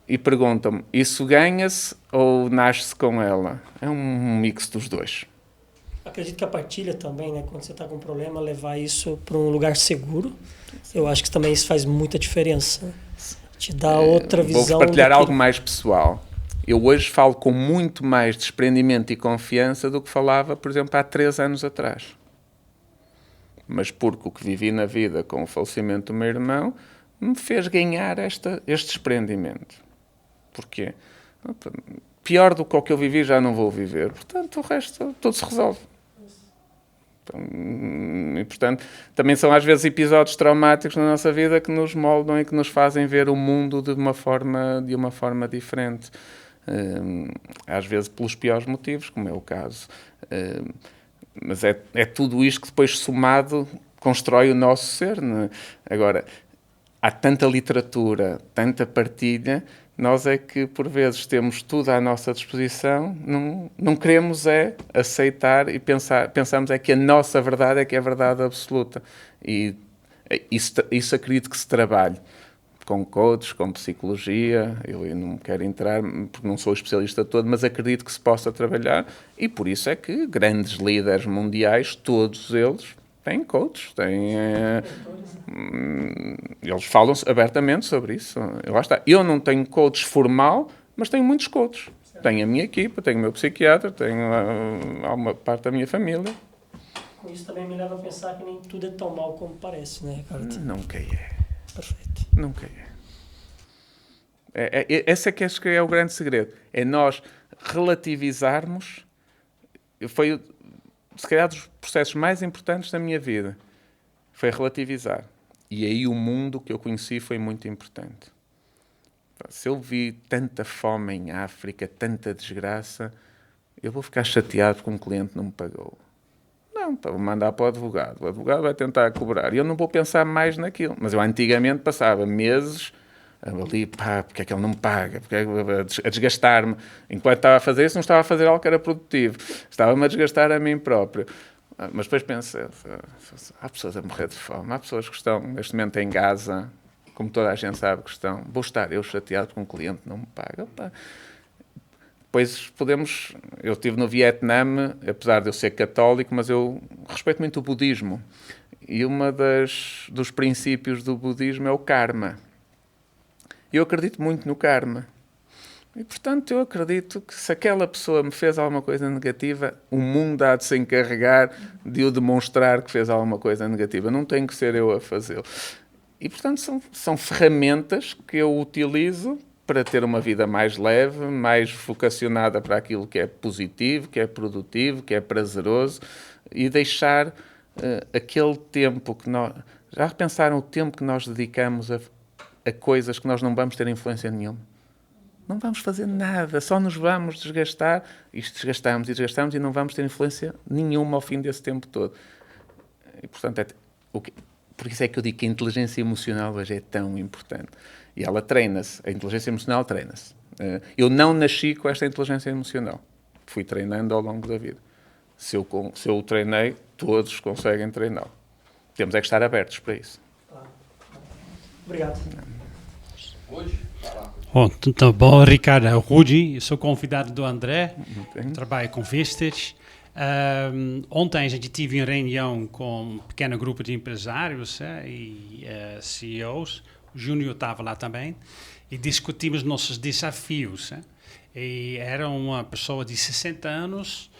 E perguntam-me, isso ganha-se ou nasce-se com ela? É um mix dos dois. Acredito que a partilha também, né? Quando você está com um problema, levar isso para um lugar seguro. Eu acho que também isso faz muita diferença. Te dá outra visão. Vou partilhar algo mais pessoal. Eu hoje falo com muito mais desprendimento e confiança do que falava, por exemplo, há 3 anos atrás. Mas porque o que vivi na vida com o falecimento do meu irmão me fez ganhar este desprendimento. Porquê? Pior do que o que eu vivi já não vou viver. Portanto, o resto tudo se resolve. E, portanto, também são às vezes episódios traumáticos na nossa vida que nos moldam e que nos fazem ver o mundo de uma forma diferente. Às vezes pelos piores motivos, como é o caso. Mas é tudo isto que depois somado constrói o nosso ser, não é? Agora, há tanta literatura, tanta partilha, nós é que por vezes temos tudo à nossa disposição, não queremos aceitar e pensamos que a nossa verdade é que é a verdade absoluta. E isso acredito que se trabalhe com coaches, com psicologia. Eu não quero entrar porque não sou especialista todo, mas acredito que se possa trabalhar, e por isso é que grandes líderes mundiais, todos eles, têm coaches, eles falam abertamente sobre isso. Lá está. Eu não tenho coach formal, mas tenho muitos coaches. Tenho a minha equipa, tenho o meu psiquiatra, tenho uma parte da minha família. Com isso também me leva a pensar que nem tudo é tão mal como parece, né, Ricardo? Nunca é. Perfeito. Nunca é. Esse é que acho que é o grande segredo. É nós relativizarmos. Foi, se calhar, dos processos mais importantes da minha vida. Foi relativizar. E aí o mundo que eu conheci foi muito importante. Se eu vi tanta fome em África, tanta desgraça, eu vou ficar chateado porque um cliente não me pagou. Não, vou mandar para o advogado. O advogado vai tentar cobrar. E eu não vou pensar mais naquilo. Mas eu antigamente passava meses ali, porque é que ele não me paga? Porque a desgastar-me. Enquanto estava a fazer isso, não estava a fazer algo que era produtivo. Estava-me a desgastar a mim próprio. Mas depois pensei, há pessoas a morrer de fome, há pessoas que estão neste momento em Gaza, como toda a gente sabe que estão. Vou estar eu chateado porque um cliente não me paga. Opa. Depois eu estive no Vietnã, apesar de eu ser católico, mas eu respeito muito o budismo. E dos princípios do budismo é o karma. E eu acredito muito no karma. E, portanto, eu acredito que se aquela pessoa me fez alguma coisa negativa, o mundo há de se encarregar de o demonstrar que fez alguma coisa negativa. Não tem que ser eu a fazê-lo. E, portanto, são ferramentas que eu utilizo para ter uma vida mais leve, mais vocacionada para aquilo que é positivo, que é produtivo, que é prazeroso, e deixar aquele tempo que nós... Já repensaram o tempo que nós dedicamos a coisas que nós não vamos ter influência nenhuma? Não vamos fazer nada, só nos vamos desgastar, e desgastamos e não vamos ter influência nenhuma ao fim desse tempo todo. E, portanto, por isso é que eu digo que a inteligência emocional hoje é tão importante. E ela treina-se, a inteligência emocional treina-se. Eu não nasci com esta inteligência emocional. Fui treinando ao longo da vida. Se eu o treinei, todos conseguem treiná-lo. Temos é que estar abertos para isso. Obrigado. Hoje? Então, bom, Ricardo, Rudi, eu sou convidado do André, trabalho com Vistage. Ontem a gente teve uma reunião com um pequeno grupo de empresários e CEOs, o Júnior estava lá também, e discutimos nossos desafios. E era uma pessoa de 60 anos,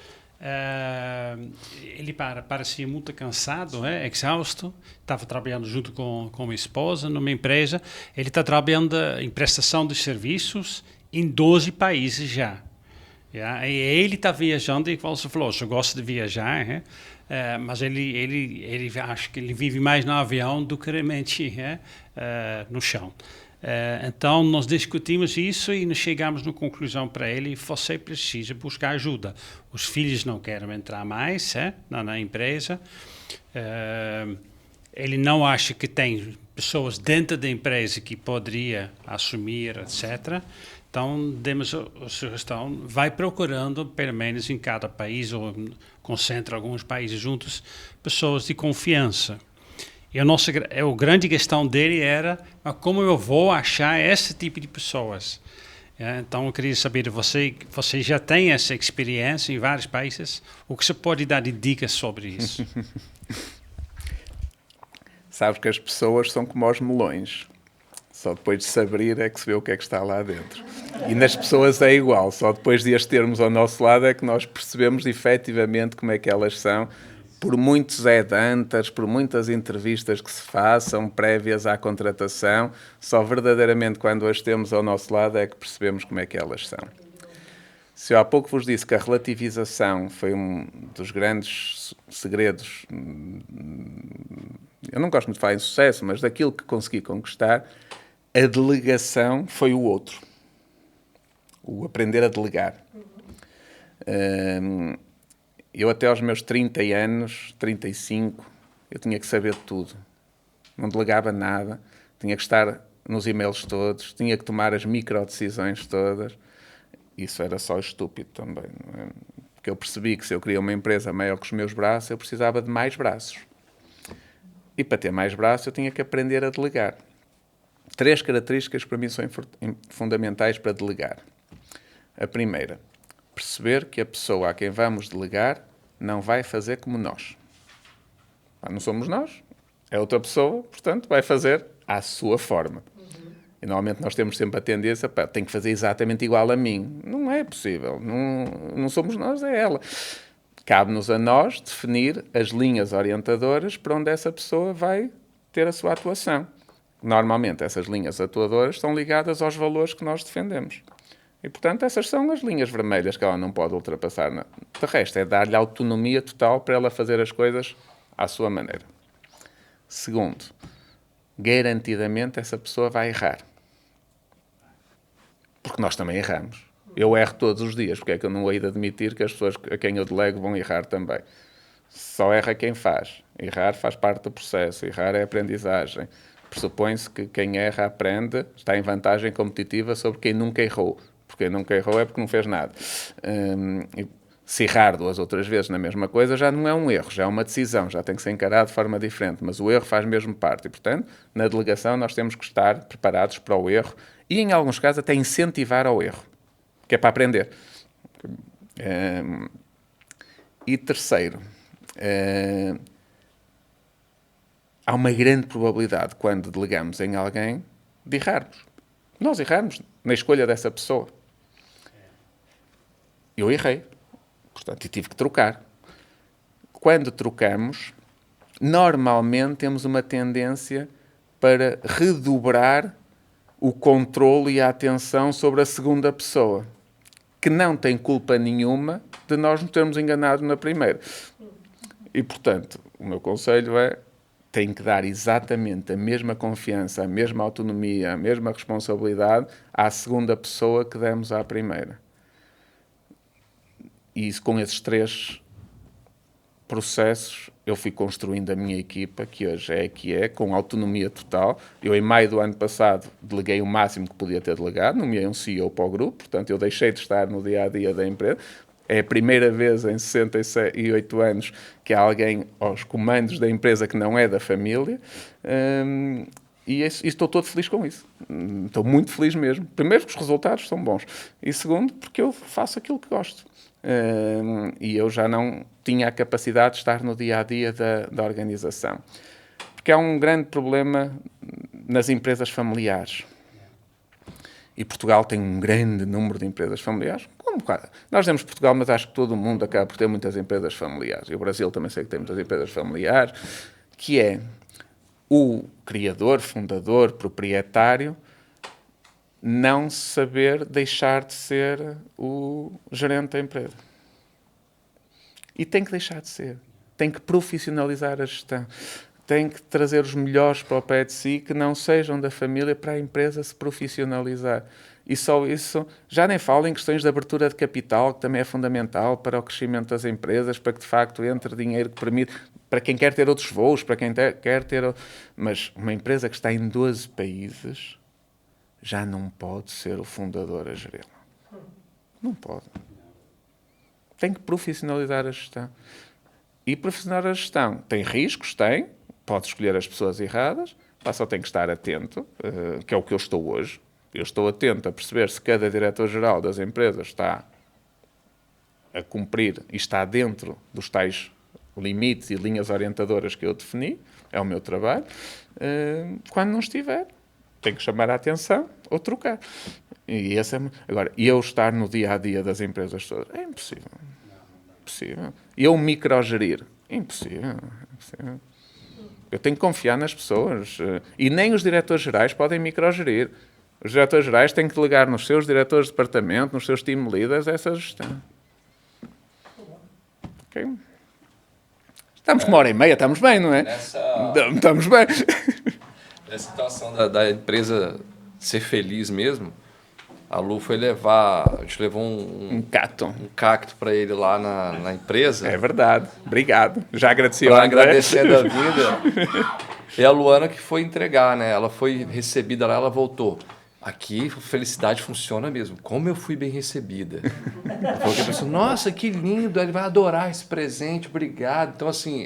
ele parecia muito cansado, exausto, estava trabalhando junto com a esposa numa empresa. Ele está trabalhando em prestação de serviços em 12 países já. E ele está viajando, e você falou, eu gosto de viajar, mas ele acha que ele vive mais no avião do que realmente no chão. Então, nós discutimos isso e nos chegamos na conclusão para ele: você precisa buscar ajuda. Os filhos não querem entrar mais na empresa. Ele não acha que tem pessoas dentro da empresa que poderia assumir, etc. Então, demos a sugestão: vai procurando, pelo menos em cada país, ou concentra alguns países juntos, pessoas de confiança. E a grande questão dele era: como eu vou achar esse tipo de pessoas? Então, eu queria saber de você já tem essa experiência em vários países, o que você pode dar de dicas sobre isso? Sabes que as pessoas são como os melões. Só depois de se abrir é que se vê o que é que está lá dentro. E nas pessoas é igual. Só depois de as termos ao nosso lado é que nós percebemos efetivamente como é que elas são. Por muitos headhunters, por muitas entrevistas que se façam prévias à contratação, só verdadeiramente quando as temos ao nosso lado é que percebemos como é que elas são. Se eu há pouco vos disse que a relativização foi um dos grandes segredos, eu não gosto muito de falar em sucesso, mas daquilo que consegui conquistar, a delegação foi o outro. O aprender a delegar. Eu até aos meus 30 anos, 35, eu tinha que saber tudo. Não delegava nada, tinha que estar nos e-mails todos, tinha que tomar as microdecisões todas. Isso era só estúpido também, não é? Porque eu percebi que se eu queria uma empresa maior que os meus braços, eu precisava de mais braços. E para ter mais braços eu tinha que aprender a delegar. 3 características para mim são fundamentais para delegar. A primeira: perceber que a pessoa a quem vamos delegar não vai fazer como nós. Não somos nós, é outra pessoa, portanto vai fazer à sua forma. E normalmente nós temos sempre a tendência: tem que fazer exatamente igual a mim. Não é possível, não somos nós, é ela. Cabe-nos a nós definir as linhas orientadoras para onde essa pessoa vai ter a sua atuação. Normalmente essas linhas atuadoras estão ligadas aos valores que nós defendemos. E, portanto, essas são as linhas vermelhas que ela não pode ultrapassar. De resto, é dar-lhe autonomia total para ela fazer as coisas à sua maneira. Segundo, garantidamente essa pessoa vai errar. Porque nós também erramos. Eu erro todos os dias, porque é que eu não hei de admitir que as pessoas a quem eu delego vão errar também. Só erra quem faz. Errar faz parte do processo. Errar é aprendizagem. Pressupõe-se que quem erra aprende, está em vantagem competitiva sobre quem nunca errou. Porque quem nunca errou é porque não fez nada. Se errar 2 ou 3 vezes na mesma coisa já não é um erro, já é uma decisão, já tem que ser encarado de forma diferente. Mas o erro faz mesmo parte. E, portanto, na delegação nós temos que estar preparados para o erro e, em alguns casos, até incentivar ao erro, que é para aprender. E terceiro, há uma grande probabilidade, quando delegamos em alguém, de errarmos. Nós errarmos na escolha dessa pessoa. eu errei. Portanto, e tive que trocar. Quando trocamos, normalmente temos uma tendência para redobrar o controle e a atenção sobre a segunda pessoa, que não tem culpa nenhuma de nós nos termos enganado na primeira. E, portanto, o meu conselho é: tem que dar exatamente a mesma confiança, a mesma autonomia, a mesma responsabilidade à segunda pessoa que demos à primeira. E com esses 3 processos, eu fui construindo a minha equipa, que hoje é a que é, com autonomia total. Eu, em maio do ano passado, deleguei o máximo que podia ter delegado, nomeei um CEO para o grupo, portanto, eu deixei de estar no dia-a-dia da empresa. É a primeira vez em 68 anos que há alguém aos comandos da empresa que não é da família, e estou todo feliz com isso. Estou muito feliz mesmo. Primeiro, porque os resultados são bons, e segundo, porque eu faço aquilo que gosto. E eu já não tinha a capacidade de estar no dia-a-dia da organização. Porque há um grande problema nas empresas familiares. E Portugal tem um grande número de empresas familiares. Nós temos Portugal, mas acho que todo o mundo acaba por ter muitas empresas familiares. E o Brasil também sei que tem muitas empresas familiares, que é o criador, fundador, proprietário, não saber deixar de ser o gerente da empresa. E tem que deixar de ser. Tem que profissionalizar a gestão. Tem que trazer os melhores para o pé de si, que não sejam da família, para a empresa se profissionalizar. E só isso, já nem falo em questões de abertura de capital, que também é fundamental para o crescimento das empresas, para que de facto entre dinheiro que permite, para quem quer ter outros voos, para quem quer ter... Mas uma empresa que está em 12 países já não pode ser o fundador a geri-la. Não pode. Tem que profissionalizar a gestão. E profissionalizar a gestão tem riscos, tem. Pode escolher as pessoas erradas, só tem que estar atento, que é o que eu estou hoje. Eu estou atento a perceber se cada diretor-geral das empresas está a cumprir e está dentro dos tais limites e linhas orientadoras que eu defini. É o meu trabalho. Quando não estiver, tenho que chamar a atenção ou trocar. E esse é... Agora, eu estar no dia-a-dia das empresas todas, é impossível. Impossível. Eu microgerir, impossível. Impossível. Eu tenho que confiar nas pessoas. E nem os diretores-gerais podem microgerir. Os diretores-gerais têm que delegar nos seus diretores de departamento, nos seus team leaders, essa gestão. Okay. Estamos com 1h30, estamos bem, não é? Estamos bem. Nessa situação da empresa ser feliz mesmo, a Lu foi levar... A gente levou um cacto para ele lá na empresa. É verdade. Obrigado. Já agradeci ao André. Agradecer da vida. E a Luana que foi entregar, né? Ela foi recebida lá, ela voltou. Aqui, felicidade funciona mesmo. Como eu fui bem recebida. Ela falou que a pessoa, nossa, que lindo, ele vai adorar esse presente, obrigado. Então, assim,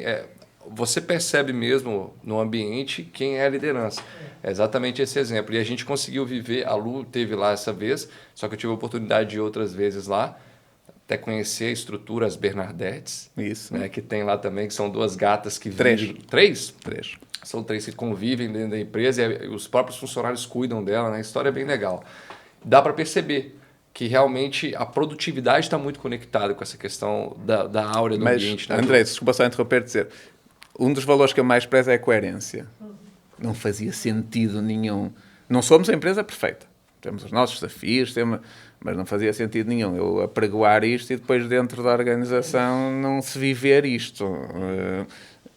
você percebe mesmo no ambiente quem é a liderança. É exatamente esse exemplo. E a gente conseguiu viver, a Lu teve lá essa vez, só que eu tive a oportunidade de outras vezes lá, até conhecer a estrutura, as Bernardettes. Isso. Né, que tem lá também, que são 2 gatas que Três. vivem... 3? 3. São 3 que convivem dentro da empresa e os próprios funcionários cuidam dela, né? A história é bem legal. Dá para perceber que realmente a produtividade está muito conectada com essa questão da áurea do ambiente. Né? André, desculpa só interromper, dizer, um dos valores que eu mais prezo é a coerência. Não fazia sentido nenhum. Não somos a empresa perfeita. Temos os nossos desafios, mas não fazia sentido nenhum eu apregoar isto e depois dentro da organização não se viver isto.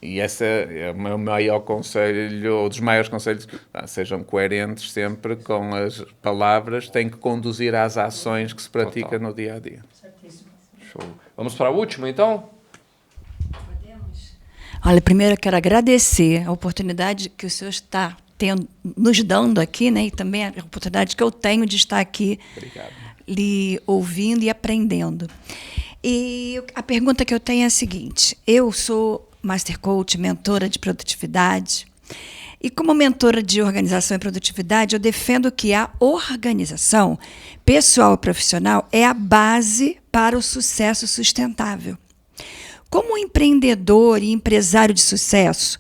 E esse é o meu maior conselho, ou dos maiores conselhos, sejam coerentes sempre com as palavras, têm que conduzir às ações que se praticam no dia-a-dia. Show. Vamos para a última, então? Podemos? Olha, primeiro eu quero agradecer a oportunidade que o senhor está nos dando aqui, né, e também a oportunidade que eu tenho de estar aqui lhe ouvindo e aprendendo. E a pergunta que eu tenho é a seguinte: eu sou Master Coach, mentora de produtividade. E como mentora de organização e produtividade, eu defendo que a organização pessoal e profissional é a base para o sucesso sustentável. Como empreendedor e empresário de sucesso,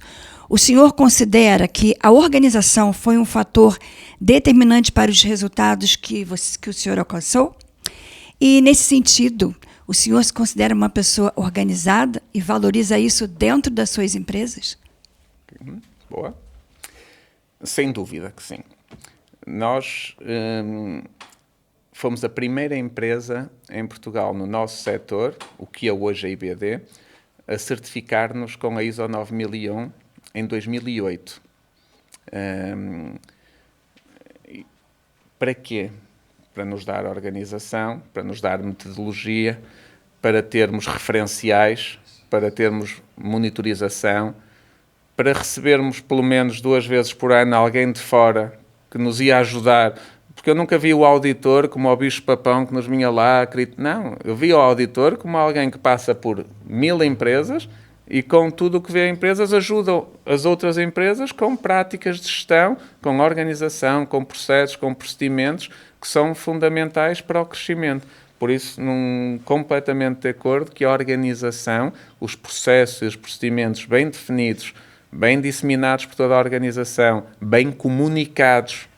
o senhor considera que a organização foi um fator determinante para os resultados que o senhor alcançou? E, nesse sentido, o senhor se considera uma pessoa organizada e valoriza isso dentro das suas empresas? Boa. Sem dúvida que sim. Nós fomos a primeira empresa em Portugal, no nosso setor, o que é hoje a IBD, a certificar-nos com a ISO 9001 em 2008. Para quê? Para nos dar organização, para nos dar metodologia, para termos referenciais, para termos monitorização, para recebermos pelo menos 2 vezes por ano alguém de fora que nos ia ajudar, porque eu nunca vi o auditor como o bicho-papão que nos vinha lá. Não, eu vi o auditor como alguém que passa por 1000 empresas e com tudo o que vê empresas ajuda as outras empresas com práticas de gestão, com organização, com processos, com procedimentos que são fundamentais para o crescimento. Por isso, completamente de acordo que a organização, os processos e os procedimentos bem definidos, bem disseminados por toda a organização, bem comunicados,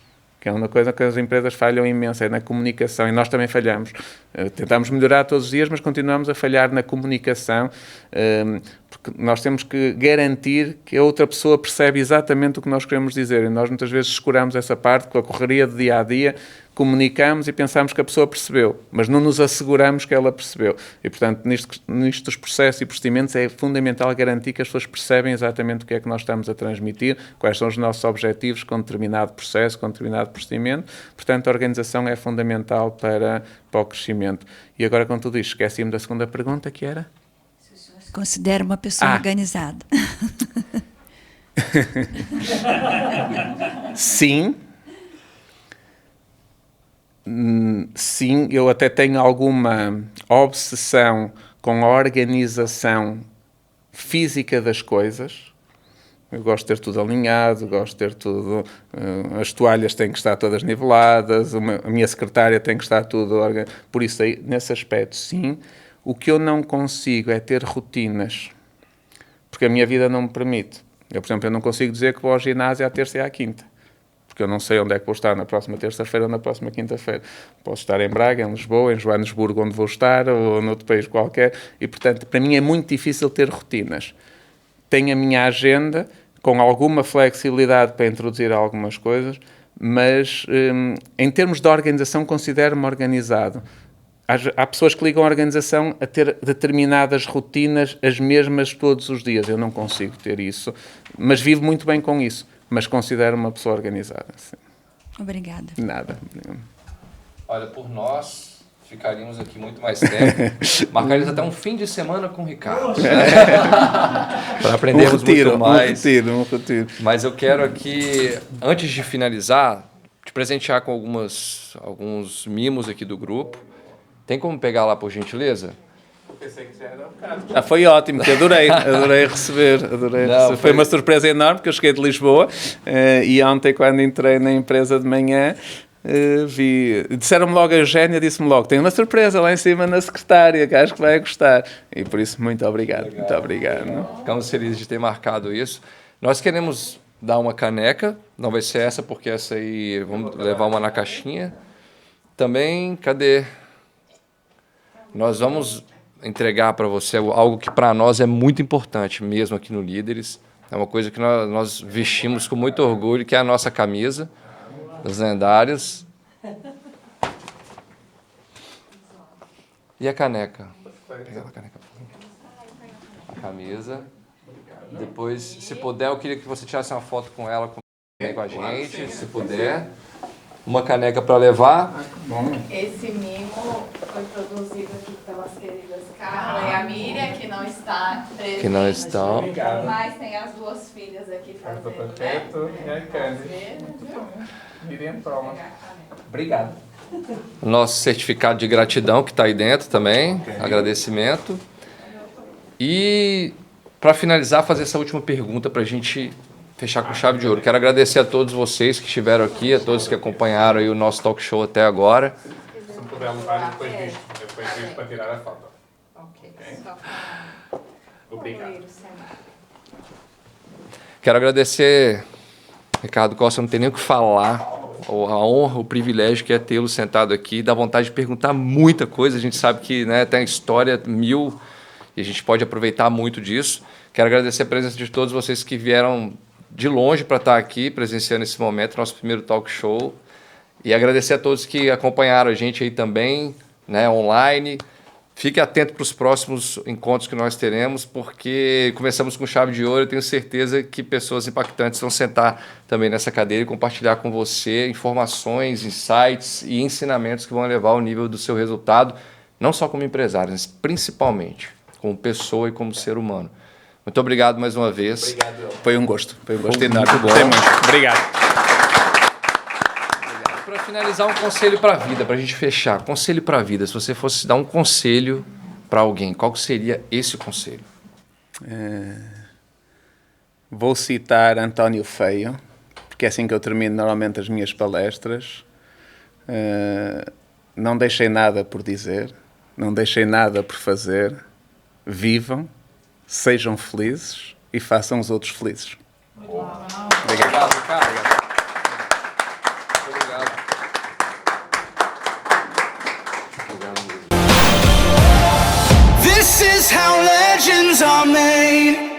que é uma coisa que as empresas falham imenso, é na comunicação, e nós também falhamos. Tentamos melhorar todos os dias, mas continuamos a falhar na comunicação, porque nós temos que garantir que a outra pessoa percebe exatamente o que nós queremos dizer, e nós muitas vezes escuramos essa parte com a correria do dia a dia, comunicamos e pensamos que a pessoa percebeu, mas não nos asseguramos que ela percebeu. E, portanto, nisto dos processos e procedimentos é fundamental garantir que as pessoas percebem exatamente o que é que nós estamos a transmitir, quais são os nossos objetivos com determinado processo, com determinado procedimento. Portanto, a organização é fundamental para o crescimento. E agora, com tudo isto, esqueci-me da segunda pergunta, que era? Se o senhor se considera uma pessoa organizada. Sim. Sim, eu até tenho alguma obsessão com a organização física das coisas. Eu gosto de ter tudo alinhado, gosto de ter tudo... as toalhas têm que estar todas niveladas, a minha secretária tem que estar tudo... Por isso, aí, nesse aspecto, sim. O que eu não consigo é ter rotinas, porque a minha vida não me permite. Eu, por exemplo, eu não consigo dizer que vou ao ginásio à terça e à quinta, porque eu não sei onde é que vou estar na próxima terça-feira ou na próxima quinta-feira. Posso estar em Braga, em Lisboa, em Joanesburgo, onde vou estar, ou noutro país qualquer, e, portanto, para mim é muito difícil ter rotinas. Tenho a minha agenda, com alguma flexibilidade para introduzir algumas coisas, mas, em termos de organização, considero-me organizado. Há pessoas que ligam a organização a ter determinadas rotinas, as mesmas todos os dias. Eu não consigo ter isso, mas vivo muito bem com isso. Mas considero uma pessoa organizada. Sim. Obrigada. Nada. Olha, por nós, ficaríamos aqui muito mais tempo. Marcaríamos até um fim de semana com o Ricardo. Para aprendermos muito mais. Um retiro. Mas eu quero aqui, antes de finalizar, te presentear com alguns mimos aqui do grupo. Tem como pegar lá, por gentileza? Pensei que já era um bocado. Já foi ótimo, que adorei receber. Não, foi uma surpresa enorme, porque eu cheguei de Lisboa e ontem, quando entrei na empresa de manhã, disseram-me logo, a Eugénia disse-me logo, tem uma surpresa lá em cima na secretária, que acho que vai gostar. E por isso, muito obrigado. Legal. Muito obrigado. Ficamos felizes de ter marcado isso. Nós queremos dar uma caneca, não vai ser essa, porque essa aí, vamos levar uma na caixinha. Também, cadê? Nós vamos entregar para você algo que para nós é muito importante mesmo aqui no Líderes. É uma coisa que nós vestimos com muito orgulho, que é a nossa camisa dos lendários. E a caneca? Pega a caneca. A camisa. Depois, se puder, eu queria que você tirasse uma foto com ela, com a gente, se puder. Uma caneca para levar. Esse mimo foi produzido aqui pelas queridas Carla e a Miriam, que não está presente. Que não estão. Mas tem as 2 filhas aqui fazendo, né? Miriam, toma. Obrigado. Nosso certificado de gratidão que está aí dentro também. Agradecimento. E, para finalizar, fazer essa última pergunta para a gente fechar com chave de ouro. Quero agradecer a todos vocês que estiveram aqui, a todos que acompanharam aí o nosso talk show até agora. Se não puder levar, depois disto para tirar a foto. Ok. Obrigado. Quero agradecer, Ricardo Costa, não tem nem o que falar a honra, o privilégio que é tê-lo sentado aqui. Dá vontade de perguntar muita coisa. A gente sabe que, né, tem história mil e a gente pode aproveitar muito disso. Quero agradecer a presença de todos vocês que vieram de longe para estar aqui presenciando esse momento, nosso primeiro talk show. E agradecer a todos que acompanharam a gente aí também, né, online. Fique atento para os próximos encontros que nós teremos, porque começamos com chave de ouro. Eu tenho certeza que pessoas impactantes vão sentar também nessa cadeira e compartilhar com você informações, insights e ensinamentos que vão elevar o nível do seu resultado, não só como empresário, mas principalmente como pessoa e como ser humano. Muito obrigado mais uma vez. Obrigado. Foi um gosto enorme. Muito bom. Obrigado. Para finalizar, um conselho para a vida, para a gente fechar. Conselho para a vida. Se você fosse dar um conselho para alguém, qual seria esse conselho? Vou citar António Feio, porque é assim que eu termino normalmente as minhas palestras. Não deixem nada por dizer, não deixem nada por fazer. Vivam, sejam felizes e façam os outros felizes. Obrigado, cara. This is how legends are made.